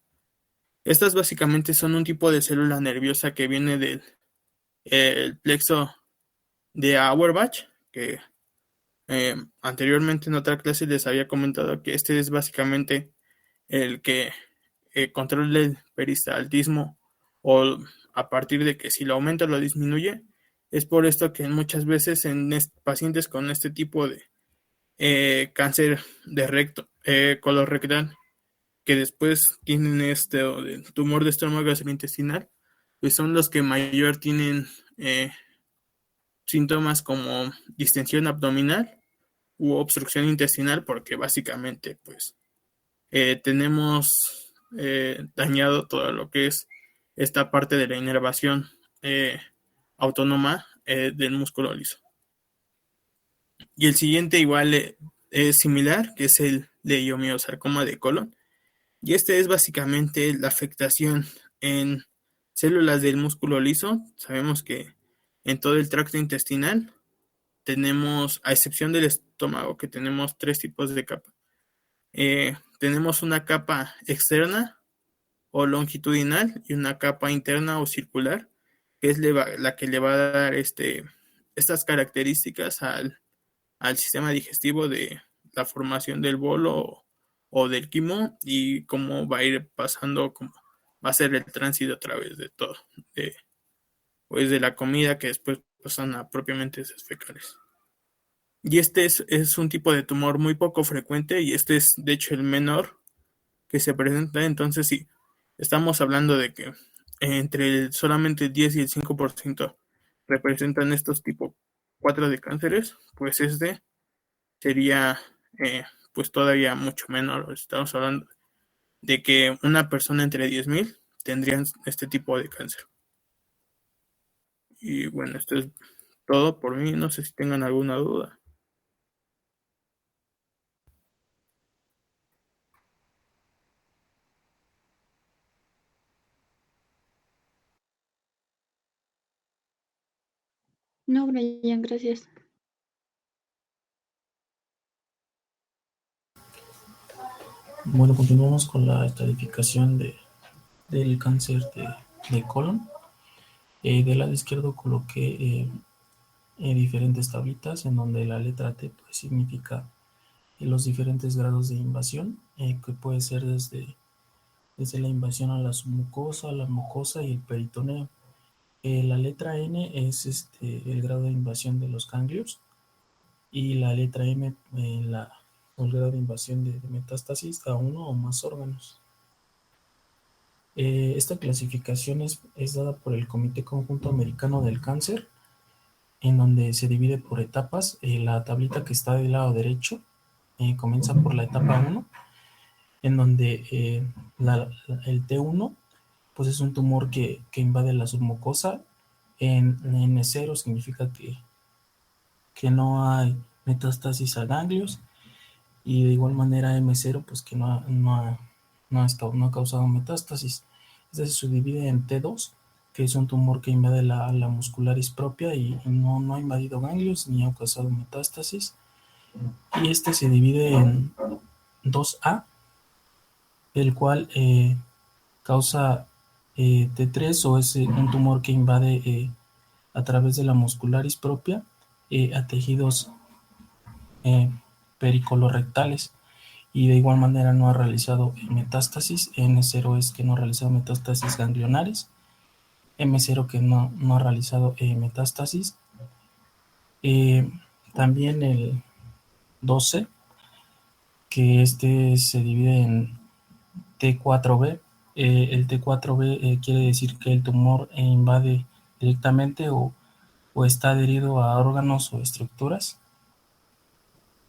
Estas básicamente son un tipo de célula nerviosa que viene del plexo de Auerbach, que anteriormente en otra clase les había comentado que este es básicamente el que controla el peristaltismo, o a partir de que si lo aumenta o lo disminuye. Es por esto que muchas veces en pacientes con este tipo de cáncer de recto, colorectal, que después tienen tumor de estómago gastrointestinal, pues son los que mayor tienen síntomas como distensión abdominal u obstrucción intestinal, porque básicamente pues tenemos dañado todo lo que es esta parte de la inervación autónoma del músculo liso. Y el siguiente igual es similar, que es el leiomiosarcoma de colon. Y este es básicamente la afectación en células del músculo liso. Sabemos que en todo el tracto intestinal tenemos, a excepción del estómago, que tenemos 3 tipos de capa. Tenemos una capa externa o longitudinal y una capa interna o circular, que es la que le va a dar estas características al sistema digestivo de la formación del bolo o del quimo, y cómo va a ir pasando, cómo va a ser el tránsito a través de todo, pues de la comida que después pasan a propiamente esas fecales. Y este es un tipo de tumor muy poco frecuente, y este es de hecho el menor que se presenta. Entonces sí, estamos hablando de que entre solamente el 10 y el 5% representan estos tipo 4 de cánceres, pues sería pues todavía mucho menor. Estamos hablando de que una persona entre 10,000 tendrían este tipo de cáncer. Y bueno, esto es todo por mí. No sé si tengan alguna duda. No, Brian, gracias. Bueno, continuamos con la estadificación del cáncer de colon. Del lado izquierdo coloqué diferentes tablitas en donde la letra T pues, significa los diferentes grados de invasión, que puede ser desde la invasión a la submucosa, la mucosa y el peritoneo. La letra N es el grado de invasión de los ganglios, y la letra M el grado de invasión de metástasis a uno o más órganos. Esta clasificación es dada por el Comité Conjunto Americano del Cáncer, en donde se divide por etapas. La tablita que está del lado derecho comienza por la etapa 1, en donde el T1 pues es un tumor que invade la submucosa. En N0 significa que no hay metástasis a ganglios, y de igual manera M0 pues que no ha causado metástasis. Este se subdivide en T2, que es un tumor que invade la muscularis propia y no ha invadido ganglios ni ha causado metástasis. Y este se divide en 2A, el cual causa T3, o es un tumor que invade a través de la muscularis propia a tejidos pericolorectales, y de igual manera no ha realizado metástasis. N0 es que no ha realizado metástasis ganglionares. M0 que no ha realizado metástasis. También el 12, que se divide en T4B. El T4B quiere decir que el tumor invade directamente o está adherido a órganos o estructuras.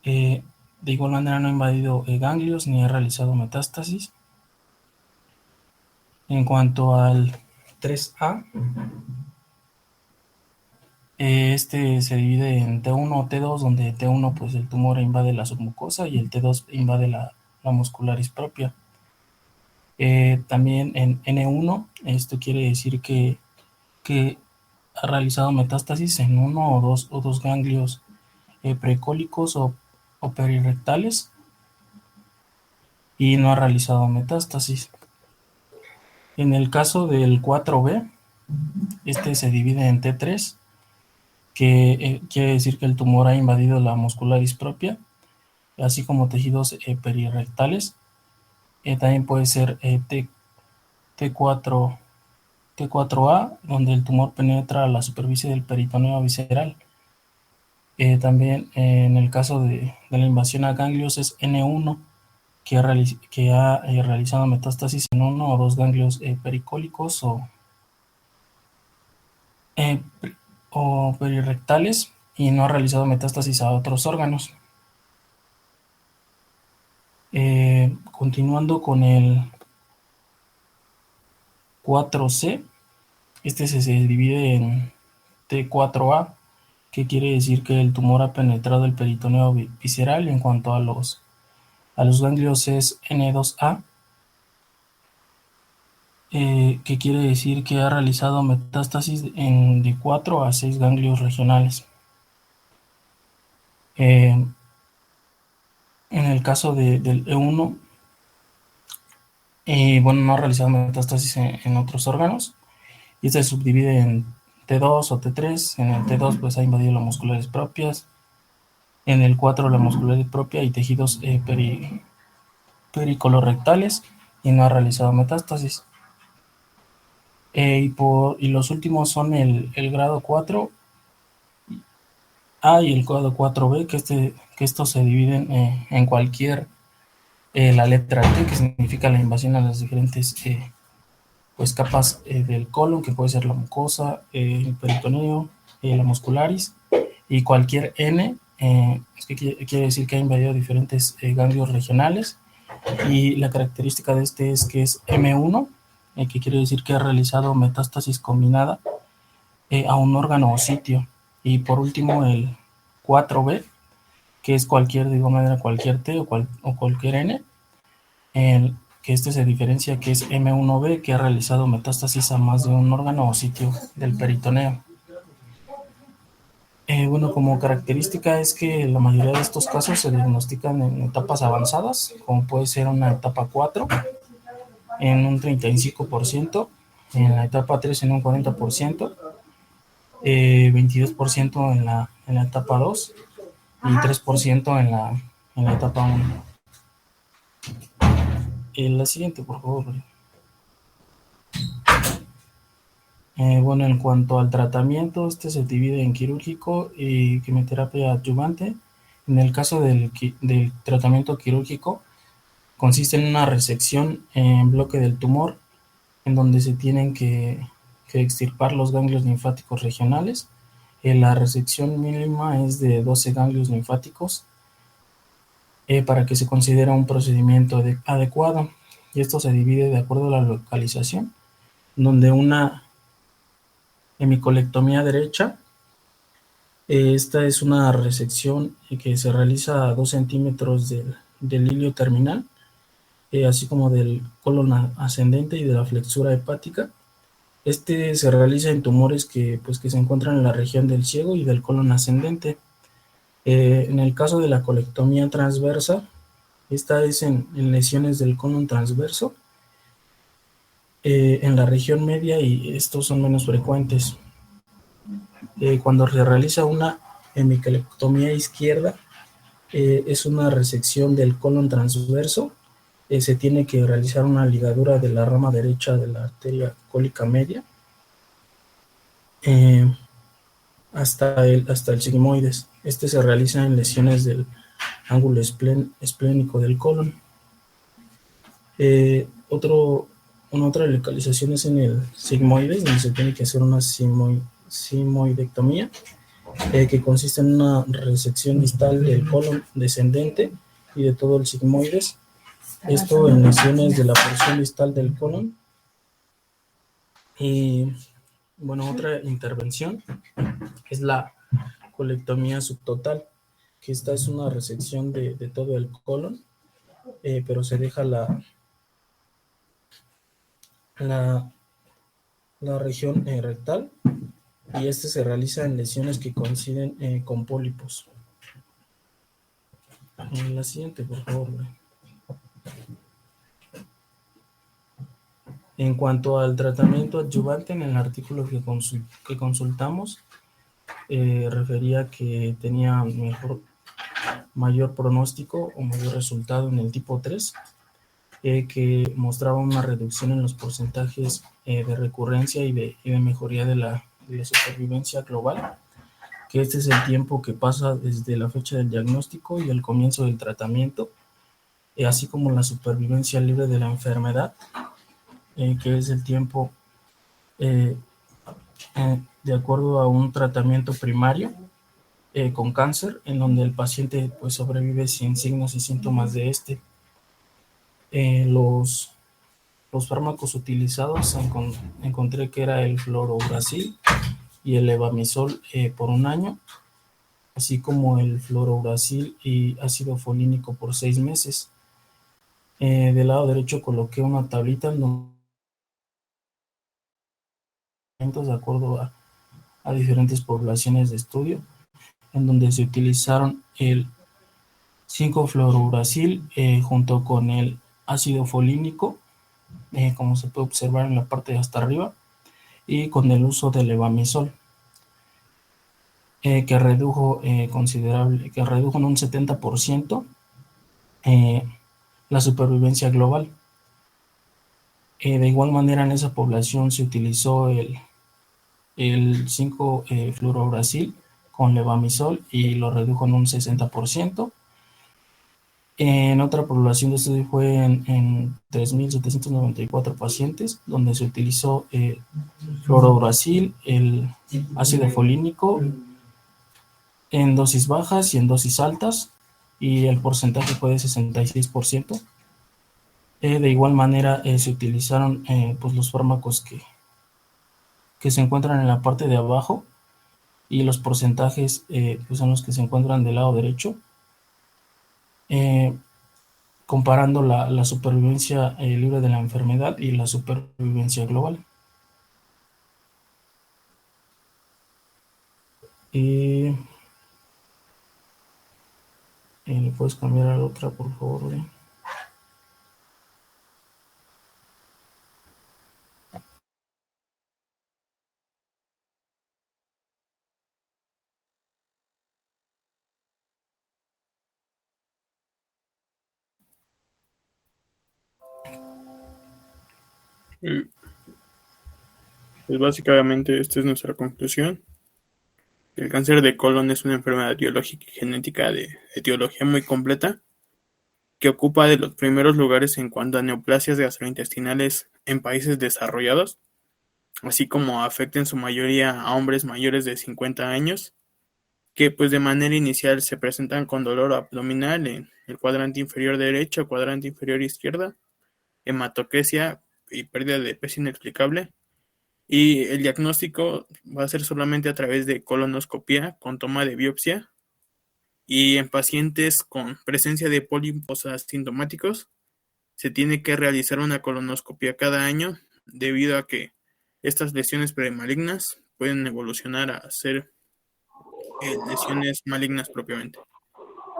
De igual manera no ha invadido ganglios ni ha realizado metástasis. En cuanto al 3A, se divide en T1 o T2, donde T1 pues el tumor invade la submucosa y el T2 invade la muscularis propia. También en N1, esto quiere decir que ha realizado metástasis en uno o dos ganglios precólicos o perirectales, y no ha realizado metástasis. En el caso del 4B, se divide en T3, que quiere decir que el tumor ha invadido la muscularis propia, así como tejidos perirectales. También puede ser T4A, donde el tumor penetra la superficie del peritoneo visceral. También en el caso de la invasión a ganglios es N1, que ha realizado metástasis en uno o dos ganglios pericólicos o perirectales, y no ha realizado metástasis a otros órganos. Continuando con el 4C, se divide en T4A, que quiere decir que el tumor ha penetrado el peritoneo visceral. En cuanto a los ganglios es N2A, que quiere decir que ha realizado metástasis de 4 a 6 ganglios regionales. En el caso del E1, no ha realizado metástasis en otros órganos, y se subdivide en T2 o T3. En el T2 pues ha invadido las musculares propias, en el 4 la musculares propia y tejidos pericolorectales, y no ha realizado metástasis. Y los últimos son el grado 4A y el grado 4B, que estos se dividen en cualquier, la letra T, que significa la invasión a las diferentes pues capas del colon, que puede ser la mucosa, el peritoneo, la muscularis, y cualquier N, es que quiere decir que ha invadido diferentes ganglios regionales. Y la característica de es que es M1, que quiere decir que ha realizado metástasis combinada a un órgano o sitio. Y por último el 4B, que es de igual manera cualquier T o cualquier N, que se diferencia, que es M1B, que ha realizado metástasis a más de un órgano o sitio del peritoneo. Como característica es que la mayoría de estos casos se diagnostican en etapas avanzadas, como puede ser una etapa 4 en un 35%, en la etapa 3 en un 40%, 22% en la etapa 2 y 3% en la etapa 1. La siguiente, por favor. En cuanto al tratamiento, se divide en quirúrgico y quimioterapia adyuvante. En el caso del tratamiento quirúrgico, consiste en una resección en bloque del tumor, en donde se tienen que extirpar los ganglios linfáticos regionales. La resección mínima es de 12 ganglios linfáticos para que se considere un procedimiento adecuado. Y esto se divide de acuerdo a la localización, donde una hemicolectomía derecha, esta es una resección que se realiza a 2 centímetros del hilio terminal, así como del colon ascendente y de la flexura hepática. Se realiza en tumores que se encuentran en la región del ciego y del colon ascendente. En el caso de la colectomía transversa, esta es en lesiones del colon transverso, en la región media, y estos son menos frecuentes. Cuando se realiza una hemicolectomía izquierda es una resección del colon transverso. Se tiene que realizar una ligadura de la rama derecha de la arteria cólica media hasta el sigmoides. Este se realiza en lesiones del ángulo esplénico del colon. Una otra localización es en el sigmoides, donde se tiene que hacer una sigmoidectomía, que consiste en una resección distal del colon descendente y de todo el sigmoides. Esto en lesiones de la porción distal del colon. Y bueno, otra intervención es la colectomía subtotal, que esta es una resección de todo el colon, pero se deja la región rectal, y este se realiza en lesiones que coinciden con pólipos. La siguiente, por favor. En cuanto al tratamiento adyuvante, en el artículo que consultamos, refería que tenía mayor pronóstico o mayor resultado en el tipo 3, que mostraba una reducción en los porcentajes de recurrencia y de mejoría de la supervivencia global, que este es el tiempo que pasa desde la fecha del diagnóstico y el comienzo del tratamiento, así como la supervivencia libre de la enfermedad, que es el tiempo de acuerdo a un tratamiento primario con cáncer, en donde el paciente pues sobrevive sin signos y síntomas de este. Los fármacos utilizados encontré que era el fluorouracil y el levamisol por 1 año, así como el fluorouracil y ácido folínico por 6 meses. Del lado derecho coloqué una tablita en donde, de acuerdo a diferentes poblaciones de estudio, en donde se utilizaron el 5-fluorouracil junto con el ácido folínico, como se puede observar en la parte de hasta arriba, y con el uso del levamisol, que redujo en un 70% la supervivencia global. De igual manera, en esa población se utilizó el 5-fluorouracil con levamisol y lo redujo en un 60%. En otra población de estudio fue en 3.794 pacientes, donde se utilizó fluorouracil, el ácido folínico en dosis bajas y en dosis altas, y el porcentaje fue de 66%. De igual manera se utilizaron pues los fármacos que se encuentran en la parte de abajo, y los porcentajes pues son los que se encuentran del lado derecho, comparando la supervivencia libre de la enfermedad y la supervivencia global. Y ¿le puedes cambiar a la otra, por favor? Pues básicamente esta es nuestra conclusión. El cáncer de colon es una enfermedad biológica y genética de etiología muy completa, que ocupa de los primeros lugares en cuanto a neoplasias gastrointestinales en países desarrollados, así como afecta en su mayoría a hombres mayores de 50 años, que pues de manera inicial se presentan con dolor abdominal en el cuadrante inferior derecho, cuadrante inferior izquierda, hematoquesia y pérdida de peso inexplicable. Y el diagnóstico va a ser solamente a través de colonoscopia con toma de biopsia, y en pacientes con presencia de pólipos asintomáticos se tiene que realizar una colonoscopia cada año, debido a que estas lesiones premalignas pueden evolucionar a ser lesiones malignas propiamente.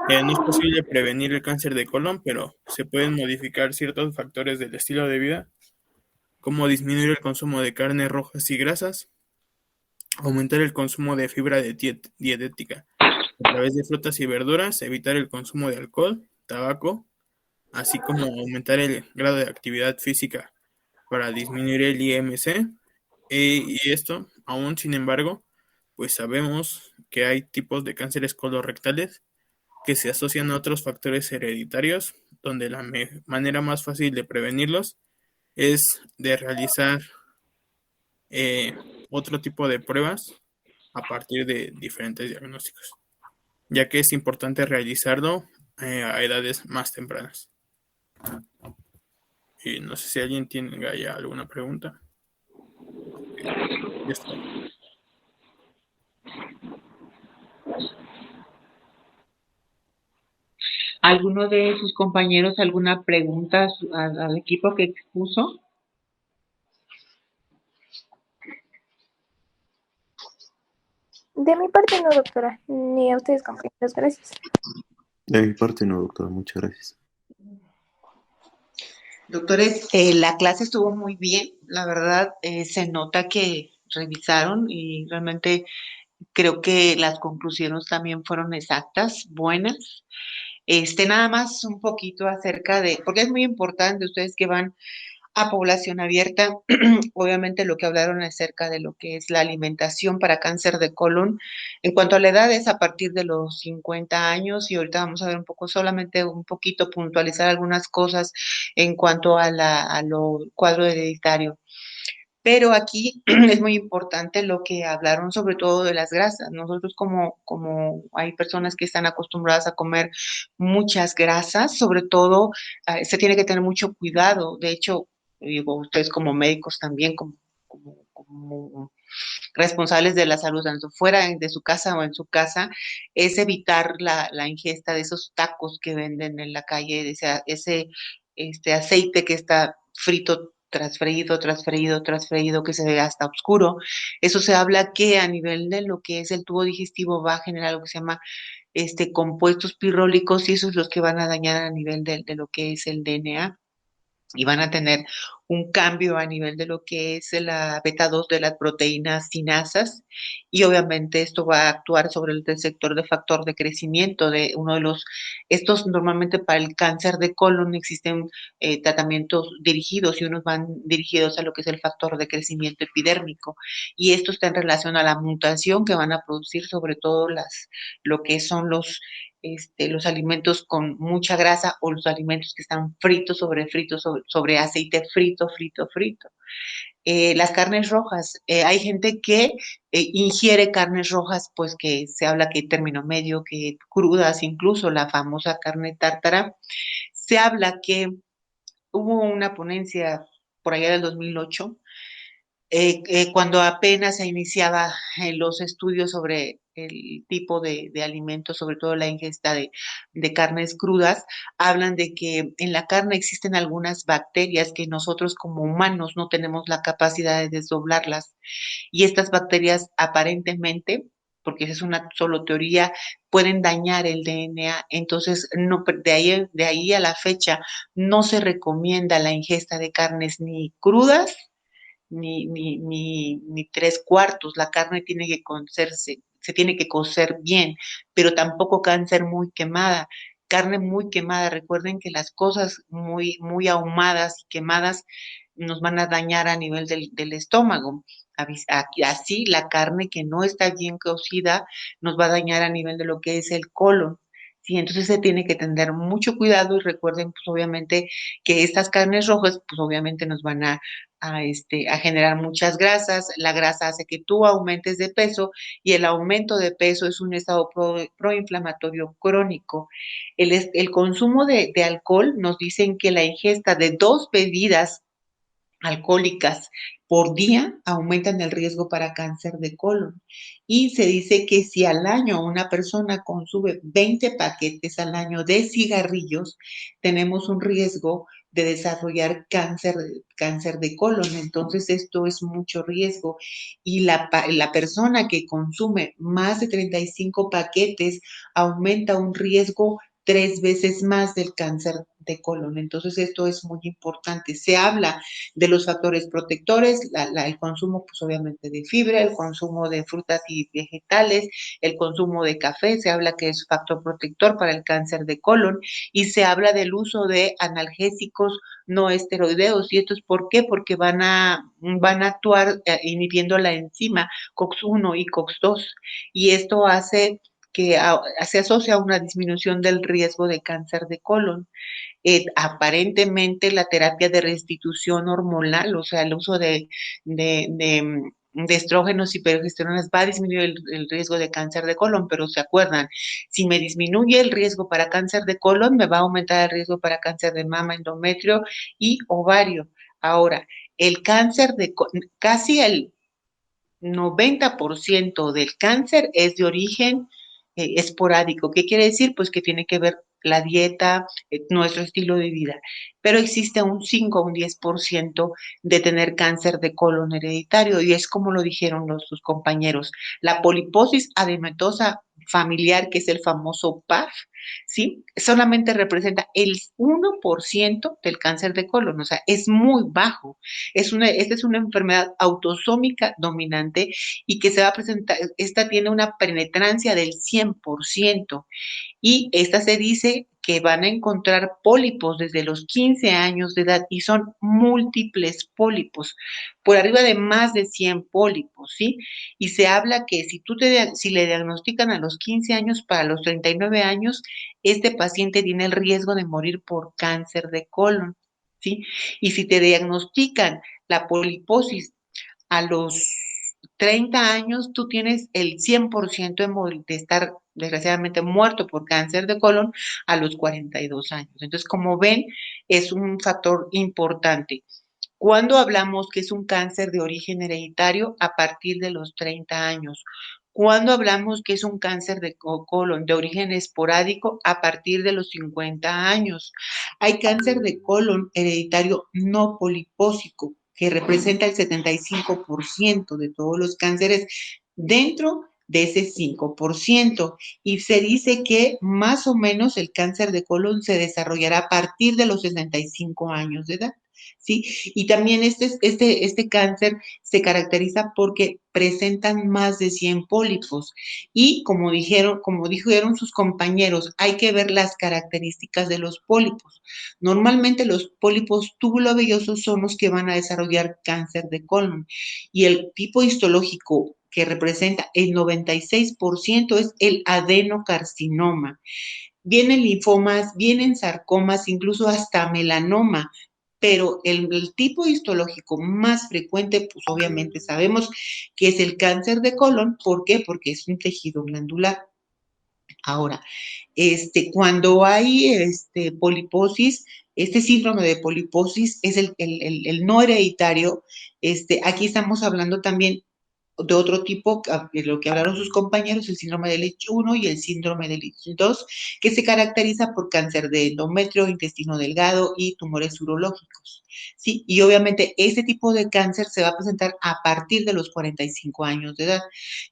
No es posible prevenir el cáncer de colon, pero se pueden modificar ciertos factores del estilo de vida, como disminuir el consumo de carnes rojas y grasas, aumentar el consumo de fibra dietética, a través de frutas y verduras, evitar el consumo de alcohol, tabaco, así como aumentar el grado de actividad física para disminuir el IMC. Y esto, aún sin embargo, pues sabemos que hay tipos de cánceres colorectales que se asocian a otros factores hereditarios, donde la manera más fácil de prevenirlos es de realizar otro tipo de pruebas a partir de diferentes diagnósticos, ya que es importante realizarlo a edades más tempranas. Y no sé si alguien tenga ya alguna pregunta. Ya está. ¿Alguno de sus compañeros alguna pregunta al equipo que expuso? De mi parte no, doctora, ni a ustedes, compañeros, gracias. De mi parte no, doctor, muchas gracias. Doctores, la clase estuvo muy bien, la verdad, se nota que revisaron y realmente creo que las conclusiones también fueron exactas, buenas. Nada más un poquito acerca de, porque es muy importante, ustedes que van a población abierta, obviamente lo que hablaron acerca de lo que es la alimentación para cáncer de colon. En cuanto a la edad, es a partir de los 50 años y ahorita vamos a ver un poco, solamente un poquito puntualizar algunas cosas en cuanto a lo cuadro hereditario. Pero aquí es muy importante lo que hablaron sobre todo de las grasas. Nosotros como hay personas que están acostumbradas a comer muchas grasas, sobre todo se tiene que tener mucho cuidado. De hecho, digo, ustedes como médicos también, como responsables de la salud, tanto fuera de su casa o en su casa, es evitar la ingesta de esos tacos que venden en la calle, de ese aceite que está frito tras freído, tras freído, tras freído, que se ve hasta oscuro. Eso se habla que a nivel de lo que es el tubo digestivo va a generar lo que se llama compuestos pirrólicos y esos son los que van a dañar a nivel de lo que es el DNA y van a tener un cambio a nivel de lo que es la beta 2 de las proteínas sinasas y obviamente esto va a actuar sobre el sector de factor de crecimiento de uno de estos normalmente para el cáncer de colon existen tratamientos dirigidos y unos van dirigidos a lo que es el factor de crecimiento epidérmico y esto está en relación a la mutación que van a producir sobre todo lo que son los alimentos con mucha grasa o los alimentos que están fritos sobre aceite frito. Las carnes rojas, hay gente que ingiere carnes rojas, pues que se habla que término medio, que crudas, incluso la famosa carne tártara. Se habla que hubo una ponencia por allá del 2008 cuando apenas se iniciaba los estudios sobre el tipo de alimentos, sobre todo la ingesta de carnes crudas, hablan de que en la carne existen algunas bacterias que nosotros como humanos no tenemos la capacidad de desdoblarlas. Y estas bacterias aparentemente, porque esa es una solo teoría, pueden dañar el DNA. Entonces, no, de ahí a la fecha no se recomienda la ingesta de carnes ni crudas ni tres cuartos. La carne tiene que cocerse, se tiene que cocer bien, pero tampoco ser muy quemada. Carne muy quemada, recuerden que las cosas muy ahumadas y quemadas nos van a dañar a nivel del estómago. Así la carne que no está bien cocida nos va a dañar a nivel de lo que es el colon. Sí, entonces se tiene que tener mucho cuidado y recuerden, pues obviamente, que estas carnes rojas, pues obviamente nos van a generar muchas grasas. La grasa hace que tú aumentes de peso y el aumento de peso es un estado proinflamatorio crónico. El consumo de alcohol nos dicen que la ingesta de 2 bebidas alcohólicas por día aumentan el riesgo para cáncer de colon. Y se dice que si al año una persona consume 20 paquetes al año de cigarrillos, tenemos un riesgo de desarrollar cáncer de colon. Entonces, esto es mucho riesgo. Y la persona que consume más de 35 paquetes aumenta un riesgo 3 veces más del cáncer de colon. Entonces, esto es muy importante. Se habla de los factores protectores, el consumo, pues obviamente de fibra, el consumo de frutas y vegetales, el consumo de café, se habla que es factor protector para el cáncer de colon, y se habla del uso de analgésicos no esteroideos. ¿Y esto es por qué? Porque van a actuar inhibiendo la enzima COX-1 y COX-2, y esto hace que se asocia a una disminución del riesgo de cáncer de colon. Aparentemente la terapia de restitución hormonal, o sea, el uso de estrógenos y progesteronas va a disminuir el riesgo de cáncer de colon, pero se acuerdan, si me disminuye el riesgo para cáncer de colon, me va a aumentar el riesgo para cáncer de mama, endometrio y ovario. Ahora, el cáncer casi el 90% del cáncer es de origen esporádico. ¿Qué quiere decir? Pues que tiene que ver la dieta, nuestro estilo de vida. Pero existe un 5 o un 10% de tener cáncer de colon hereditario, y es como lo dijeron sus compañeros. La poliposis adenomatosas familiar, que es el famoso PAF, ¿sí? Solamente representa el 1% del cáncer de colon, o sea, es muy bajo. Esta es una enfermedad autosómica dominante y que se va a presentar, esta tiene una penetrancia del 100%, y esta se dice que van a encontrar pólipos desde los 15 años de edad, y son múltiples pólipos, por arriba de más de 100 pólipos, ¿sí? Y se habla que si le diagnostican a los 15 años, para los 39 años, este paciente tiene el riesgo de morir por cáncer de colon, ¿sí? Y si te diagnostican la poliposis a los 30 años, tú tienes el 100% de estar desgraciadamente muerto por cáncer de colon a los 42 años. Entonces, como ven, es un factor importante. Cuando hablamos que es un cáncer de origen hereditario, a partir de los 30 años. Cuando hablamos que es un cáncer de colon de origen esporádico, a partir de los 50 años. Hay cáncer de colon hereditario no polipósico, que representa el 75% de todos los cánceres dentro de ese 5%. Y se dice que más o menos el cáncer de colon se desarrollará a partir de los 65 años de edad, ¿sí? Y también este cáncer se caracteriza porque presentan más de 100 pólipos. Y como dijeron sus compañeros, hay que ver las características de los pólipos. Normalmente los pólipos tubulovellosos son los que van a desarrollar cáncer de colon, y el tipo histológico que representa el 96% es el adenocarcinoma. Vienen linfomas, vienen sarcomas, incluso hasta melanoma, pero el tipo histológico más frecuente, pues obviamente sabemos que es el cáncer de colon. ¿Por qué? Porque es un tejido glandular. Ahora, cuando hay poliposis, este síndrome de poliposis es el no hereditario. Aquí estamos hablando también de otro tipo, de lo que hablaron sus compañeros, el síndrome de Leach 1 y el síndrome de Leach 2, que se caracteriza por cáncer de endometrio, intestino delgado y tumores urológicos, ¿sí? Y obviamente este tipo de cáncer se va a presentar a partir de los 45 años de edad.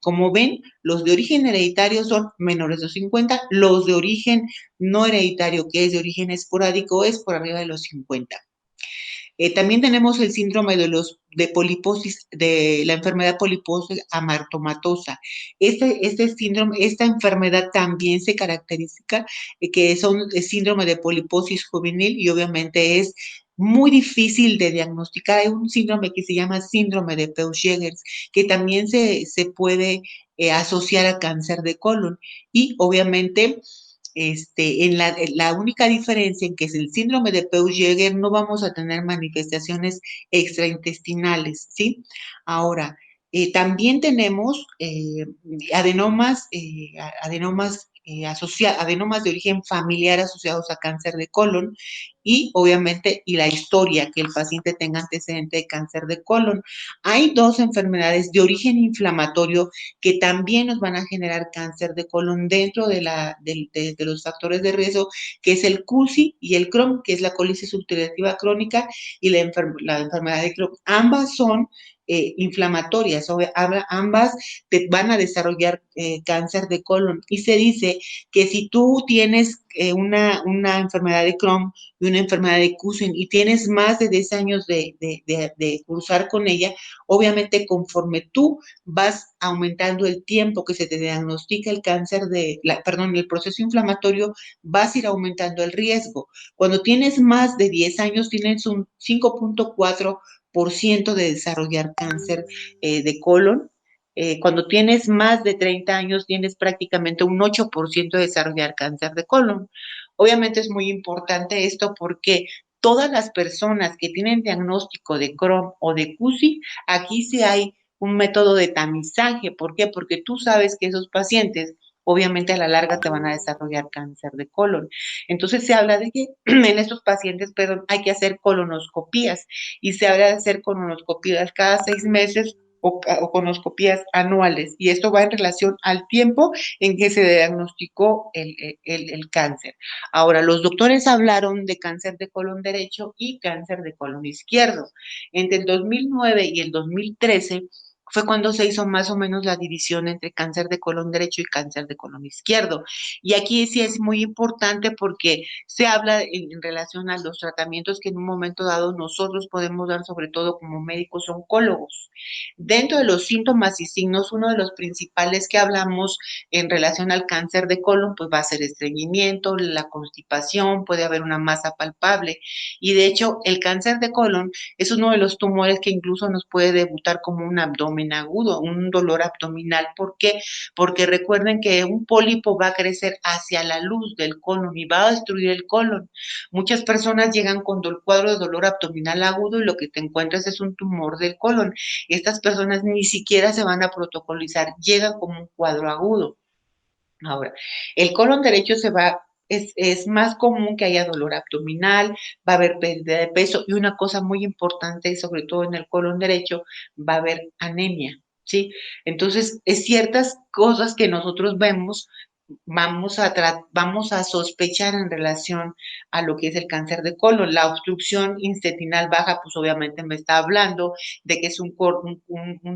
Como ven, los de origen hereditario son menores de 50, los de origen no hereditario, que es de origen esporádico, es por arriba de los 50. También tenemos el síndrome de poliposis, de la enfermedad poliposis amartomatosa. Este síndrome, esta enfermedad también se caracteriza que son el síndrome de poliposis juvenil, y obviamente es muy difícil de diagnosticar. Hay un síndrome que se llama síndrome de Peutz-Jeghers, que también se puede asociar a cáncer de colon, y obviamente la única diferencia en que es el síndrome de Peutz-Jeghers, no vamos a tener manifestaciones extraintestinales, ¿sí? Ahora, también tenemos adenomas de origen familiar asociados a cáncer de colon, y obviamente la historia que el paciente tenga antecedente de cáncer de colon. Hay dos enfermedades de origen inflamatorio que también nos van a generar cáncer de colon dentro de los factores de riesgo, que es el CUSI y el Crohn, que es la colitis ulcerativa crónica y la enfermedad de Crohn. Ambas son inflamatorias, ambas te van a desarrollar cáncer de colon. Y se dice que si tú tienes una enfermedad de Crohn y una enfermedad de Cushing y tienes más de 10 años de cursar con ella, obviamente conforme tú vas aumentando el tiempo que se te diagnostica el cáncer el proceso inflamatorio, vas a ir aumentando el riesgo. Cuando tienes más de 10 años, tienes un 5.4% de desarrollar cáncer de colon. Cuando tienes más de 30 años, tienes prácticamente un 8% de desarrollar cáncer de colon. Obviamente es muy importante esto porque todas las personas que tienen diagnóstico de Crohn o de Cushing, aquí sí hay un método de tamizaje. ¿Por qué? Porque tú sabes que esos pacientes obviamente a la larga te van a desarrollar cáncer de colon. Entonces se habla de que en estos pacientes, perdón, hay que hacer colonoscopías y se habla de hacer colonoscopías cada 6 meses o colonoscopías anuales. Y esto va en relación al tiempo en que se diagnosticó el cáncer. Ahora, los doctores hablaron de cáncer de colon derecho y cáncer de colon izquierdo. Entre el 2009 y el 2013 fue cuando se hizo más o menos la división entre cáncer de colon derecho y cáncer de colon izquierdo. Y aquí sí es muy importante porque se habla en relación a los tratamientos que en un momento dado nosotros podemos dar, sobre todo como médicos oncólogos. Dentro de los síntomas y signos, uno de los principales que hablamos en relación al cáncer de colon, pues va a ser estreñimiento, la constipación, puede haber una masa palpable. Y de hecho, el cáncer de colon es uno de los tumores que incluso nos puede debutar como un abdomen agudo, un dolor abdominal. ¿Por qué? Porque recuerden que un pólipo va a crecer hacia la luz del colon y va a destruir el colon. Muchas personas llegan con el cuadro de dolor abdominal agudo y lo que te encuentras es un tumor del colon. Estas personas ni siquiera se van a protocolizar, llegan como un cuadro agudo. Ahora, el colon derecho es más común que haya dolor abdominal, va a haber pérdida de peso y una cosa muy importante, sobre todo en el colon derecho, va a haber anemia, ¿sí? Entonces, es ciertas cosas que nosotros vemos, vamos a sospechar en relación a lo que es el cáncer de colon. La obstrucción intestinal baja, pues obviamente me está hablando de que es un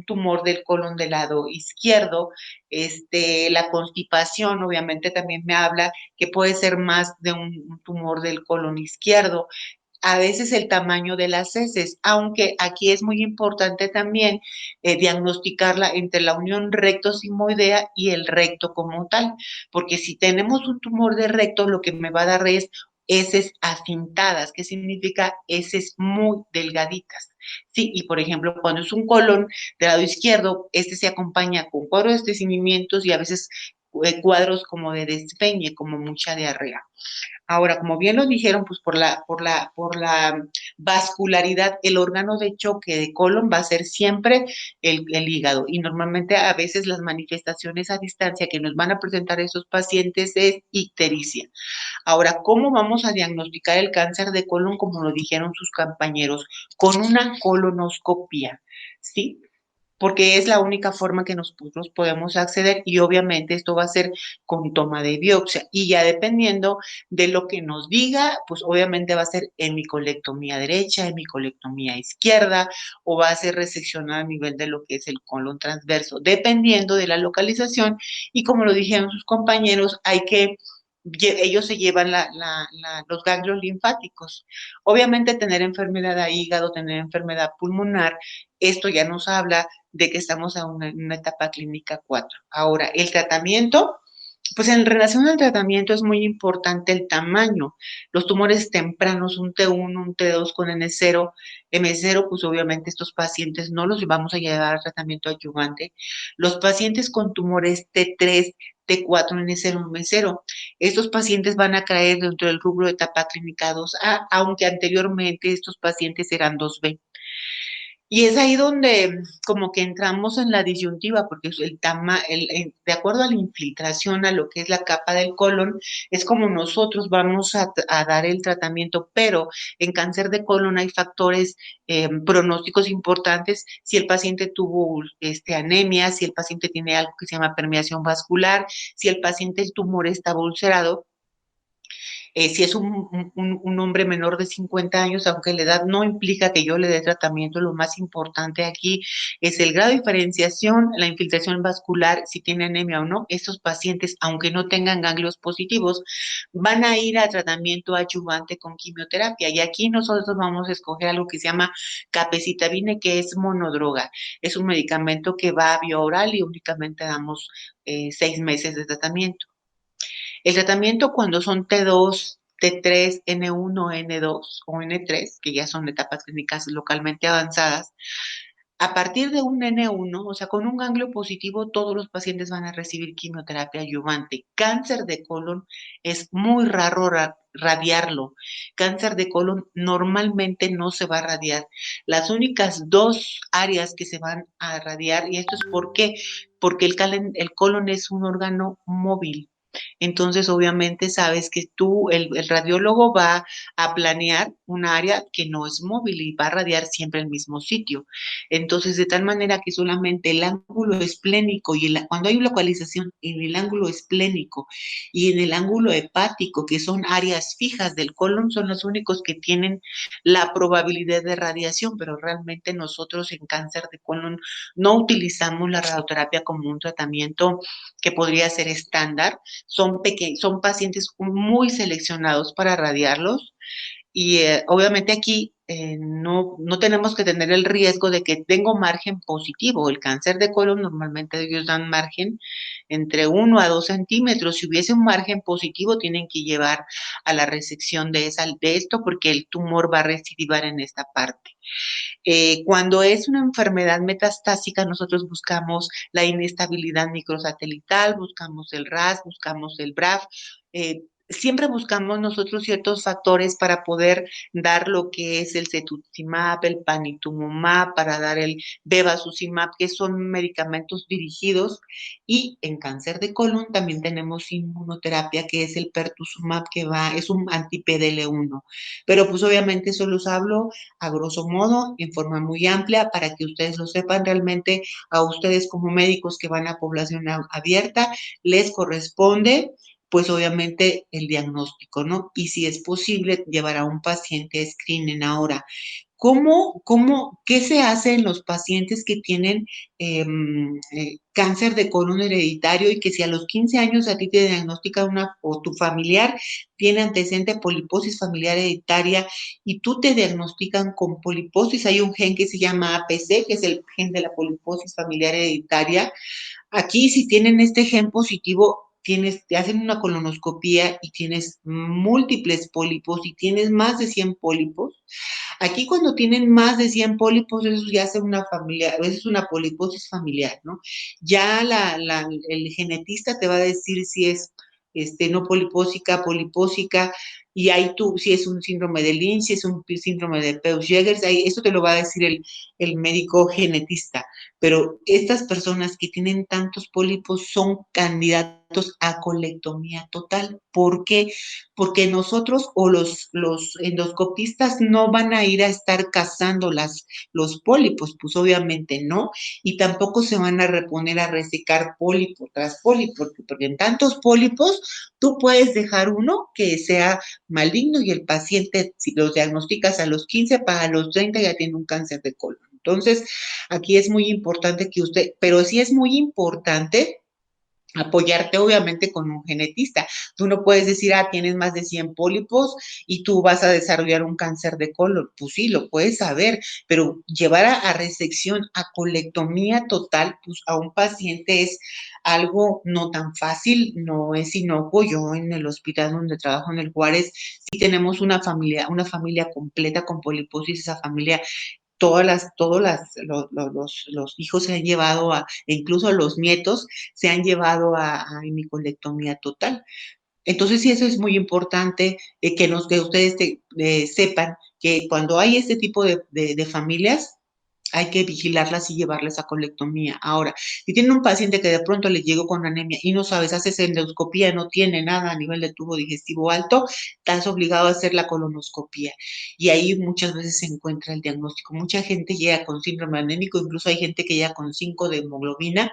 tumor del colon del lado izquierdo. La constipación obviamente también me habla que puede ser más de un tumor del colon izquierdo. A veces el tamaño de las heces, aunque aquí es muy importante también diagnosticarla entre la unión recto-sigmoidea y el recto como tal, porque si tenemos un tumor de recto, lo que me va a dar es heces acintadas, que significa heces muy delgaditas. Sí, y por ejemplo, cuando es un colon del lado izquierdo, este se acompaña con cuadros de estreñimientos y a veces cuadros como de despeñe, como mucha diarrea. Ahora, como bien lo dijeron, pues por la vascularidad, el órgano de choque de colon va a ser siempre el hígado. Y normalmente a veces las manifestaciones a distancia que nos van a presentar esos pacientes es ictericia. Ahora, ¿cómo vamos a diagnosticar el cáncer de colon? Como lo dijeron sus compañeros, con una colonoscopia, ¿sí? Porque es la única forma que nosotros podemos acceder y obviamente esto va a ser con toma de biopsia y ya dependiendo de lo que nos diga, pues obviamente va a ser hemicolectomía derecha, hemicolectomía izquierda o va a ser reseccionada a nivel de lo que es el colon transverso, dependiendo de la localización y como lo dijeron sus compañeros, ellos se llevan los ganglios linfáticos. Obviamente tener enfermedad de hígado, tener enfermedad pulmonar, esto ya nos habla de que estamos en una etapa clínica 4. Ahora, el tratamiento, pues en relación al tratamiento es muy importante el tamaño. Los tumores tempranos, un T1, un T2 con N0, M0, pues obviamente estos pacientes no los vamos a llevar al tratamiento adyuvante. Los pacientes con tumores T3, T4, N0, M0, estos pacientes van a caer dentro del rubro de etapa clínica 2A, aunque anteriormente estos pacientes eran 2B. Y es ahí donde como que entramos en la disyuntiva, porque de acuerdo a la infiltración, a lo que es la capa del colon, es como nosotros vamos a dar el tratamiento, pero en cáncer de colon hay factores pronósticos importantes, si el paciente tuvo anemia, si el paciente tiene algo que se llama permeación vascular, si el tumor estaba ulcerado. Si es un hombre menor de 50 años, aunque la edad no implica que yo le dé tratamiento, lo más importante aquí es el grado de diferenciación, la infiltración vascular, si tiene anemia o no. Estos pacientes, aunque no tengan ganglios positivos, van a ir a tratamiento adyuvante con quimioterapia. Y aquí nosotros vamos a escoger algo que se llama capecitabine, que es monodroga. Es un medicamento que va vía oral y únicamente damos 6 meses de tratamiento. El tratamiento cuando son T2, T3, N1, N2 o N3, que ya son etapas clínicas localmente avanzadas, a partir de un N1, o sea, con un ganglio positivo, todos los pacientes van a recibir quimioterapia adyuvante. Cáncer de colon es muy raro radiarlo. Cáncer de colon normalmente no se va a radiar. Las únicas dos áreas que se van a radiar, y esto es porque el colon es un órgano móvil. Entonces, obviamente, sabes que tú, el radiólogo va a planear un área que no es móvil y va a radiar siempre el mismo sitio. Entonces, de tal manera que solamente el ángulo esplénico cuando hay localización en el ángulo esplénico y en el ángulo hepático, que son áreas fijas del colon, son los únicos que tienen la probabilidad de radiación, pero realmente nosotros en cáncer de colon no utilizamos la radioterapia como un tratamiento que podría ser estándar. Son pacientes muy seleccionados para radiarlos y obviamente aquí no tenemos que tener el riesgo de que tengo margen positivo. El cáncer de colon normalmente ellos dan margen entre 1 a 2 centímetros. Si hubiese un margen positivo tienen que llevar a la resección de esto porque el tumor va a recidivar en esta parte. Cuando es una enfermedad metastásica, nosotros buscamos la inestabilidad microsatelital, buscamos el RAS, buscamos el BRAF. Siempre buscamos nosotros ciertos factores para poder dar lo que es el cetuximab, el panitumumab, para dar el bevacizumab, que son medicamentos dirigidos. Y en cáncer de colon también tenemos inmunoterapia, que es el pertuzumab, es un anti-PDL1. Pero pues obviamente eso los hablo a grosso modo, en forma muy amplia, para que ustedes lo sepan. Realmente a ustedes como médicos que van a población abierta, les corresponde pues obviamente el diagnóstico, ¿no? Y si es posible, llevar a un paciente a screening. Ahora, qué se hace en los pacientes que tienen cáncer de colon hereditario y que si a los 15 años a ti te diagnostica o tu familiar tiene antecedente de poliposis familiar hereditaria y tú te diagnostican con poliposis? Hay un gen que se llama APC, que es el gen de la poliposis familiar hereditaria. Aquí, si tienen este gen positivo, te hacen una colonoscopía y tienes múltiples pólipos y tienes más de 100 pólipos. Aquí cuando tienen más de 100 pólipos, eso ya es eso es una poliposis familiar, ¿no? Ya el genetista te va a decir si es no polipósica, polipósica, y ahí si es un síndrome de Lynch, si es un síndrome de Peutz-Jeghers, eso te lo va a decir el médico genetista. Pero estas personas que tienen tantos pólipos son candidatos a colectomía total. ¿Por qué? Porque nosotros o los endoscopistas no van a ir a estar cazando los pólipos, pues obviamente no, y tampoco se van a reponer a resecar pólipo tras pólipo, porque en tantos pólipos tú puedes dejar uno que sea maligno y el paciente, si lo diagnosticas a los 15, para los 30 ya tiene un cáncer de colon. Entonces, aquí es muy importante pero sí es muy importante apoyarte obviamente con un genetista. Tú no puedes decir, tienes más de 100 pólipos y tú vas a desarrollar un cáncer de colon. Pues sí, lo puedes saber, pero llevar a resección, a colectomía total, pues a un paciente es algo no tan fácil, no es inocuo. Yo en el hospital donde trabajo en el Juárez, sí tenemos una familia completa con poliposis. Esa familia, los hijos se han llevado e incluso los nietos se han llevado a hemicolectomía total. Entonces, sí, eso es muy importante que ustedes sepan que cuando hay este tipo de familias, hay que vigilarlas y llevarles a colectomía. Ahora, si tiene un paciente que de pronto le llegó con anemia y no sabes, haces endoscopía, no tiene nada a nivel de tubo digestivo alto, estás obligado a hacer la colonoscopía. Y ahí muchas veces se encuentra el diagnóstico. Mucha gente llega con síndrome anémico, incluso hay gente que llega con 5 de hemoglobina.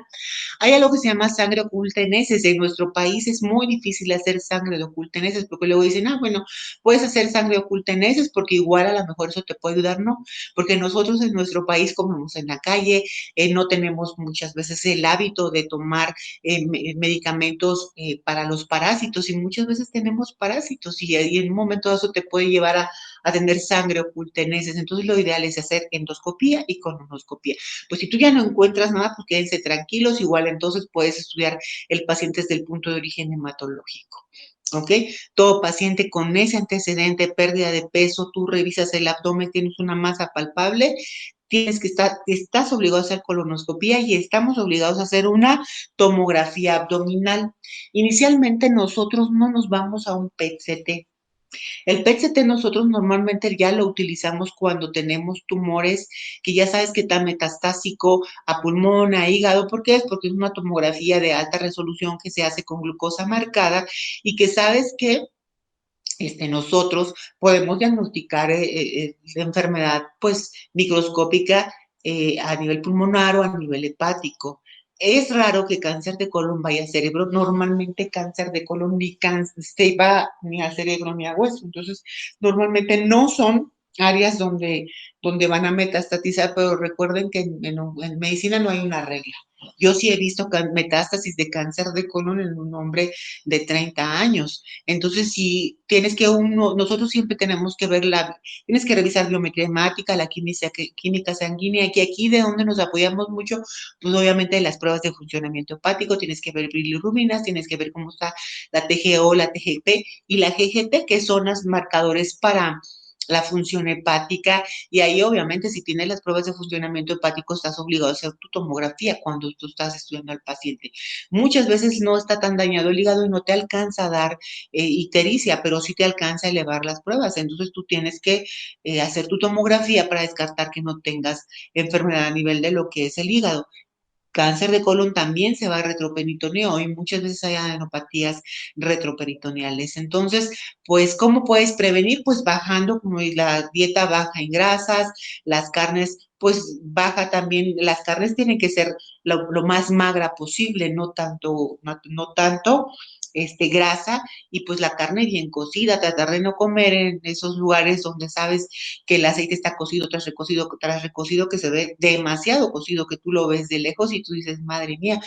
Hay algo que se llama sangre oculta en heces. En nuestro país es muy difícil hacer sangre de oculta en heces, porque luego dicen, bueno, puedes hacer sangre oculta en heces porque igual a lo mejor eso te puede ayudar. No, porque nosotros en nuestro país comemos en la calle, no tenemos muchas veces el hábito de tomar medicamentos para los parásitos, y muchas veces tenemos parásitos y en un momento eso te puede llevar a tener sangre oculta en heces. Entonces lo ideal es hacer endoscopía y colonoscopía. Pues si tú ya no encuentras nada, pues quédense tranquilos, igual entonces puedes estudiar el paciente desde el punto de origen hematológico. ¿Ok? Todo paciente con ese antecedente, pérdida de peso, tú revisas el abdomen, tienes una masa palpable, estás obligado a hacer colonoscopía y estamos obligados a hacer una tomografía abdominal. Inicialmente nosotros no nos vamos a un PET-CT. El PET-CT nosotros normalmente ya lo utilizamos cuando tenemos tumores que ya sabes que está metastásico a pulmón, a hígado. ¿Por qué? Porque es una tomografía de alta resolución que se hace con glucosa marcada y que sabes que nosotros podemos diagnosticar la enfermedad pues microscópica a nivel pulmonar o a nivel hepático. Es raro que cáncer de colon vaya a cerebro. Normalmente cáncer de colon ni se va ni al cerebro ni a hueso. Entonces, normalmente no son áreas donde van a metastatizar, pero recuerden que en medicina no hay una regla. Yo sí he visto metástasis de cáncer de colon en un hombre de 30 años. Entonces, si tienes que nosotros siempre tenemos que ver tienes que revisar biometría hemática, la química sanguínea, que aquí de donde nos apoyamos mucho, pues obviamente las pruebas de funcionamiento hepático, tienes que ver bilirrubinas, tienes que ver cómo está la TGO, la TGP y la GGT, que son los marcadores para la función hepática, y ahí obviamente si tienes las pruebas de funcionamiento hepático estás obligado a hacer tu tomografía cuando tú estás estudiando al paciente. Muchas veces no está tan dañado el hígado y no te alcanza a dar ictericia, pero sí te alcanza a elevar las pruebas. Entonces tú tienes que hacer tu tomografía para descartar que no tengas enfermedad a nivel de lo que es el hígado. Cáncer de colon también se va a retroperitoneo y muchas veces hay adenopatías retroperitoneales. Entonces, pues, ¿cómo puedes prevenir? Pues bajando, como la dieta baja en grasas, las carnes, pues baja también, las carnes tienen que ser lo más magra posible, no tanto grasa, y pues la carne bien cocida, tratar de no comer en esos lugares donde sabes que el aceite está cocido tras recocido, que se ve demasiado cocido, que tú lo ves de lejos y tú dices, madre mía,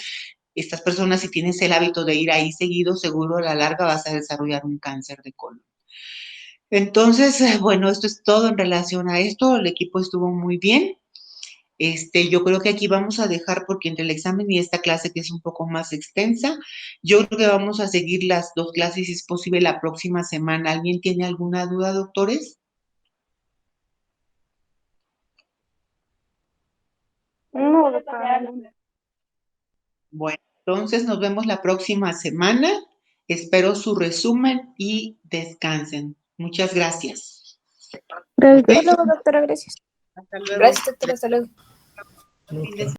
estas personas si tienes el hábito de ir ahí seguido, seguro a la larga vas a desarrollar un cáncer de colon. Entonces, bueno, esto es todo en relación a esto. El equipo estuvo muy bien. Yo creo que aquí vamos a dejar, porque entre el examen y esta clase que es un poco más extensa, yo creo que vamos a seguir las dos clases si es posible la próxima semana. ¿Alguien tiene alguna duda, doctores? No, doctora. Bueno, entonces nos vemos la próxima semana. Espero su resumen y descansen. Muchas gracias. Hasta ¿Ok? luego, doctora, gracias. Hasta luego. Gracias, doctora, hasta luego. Doctor.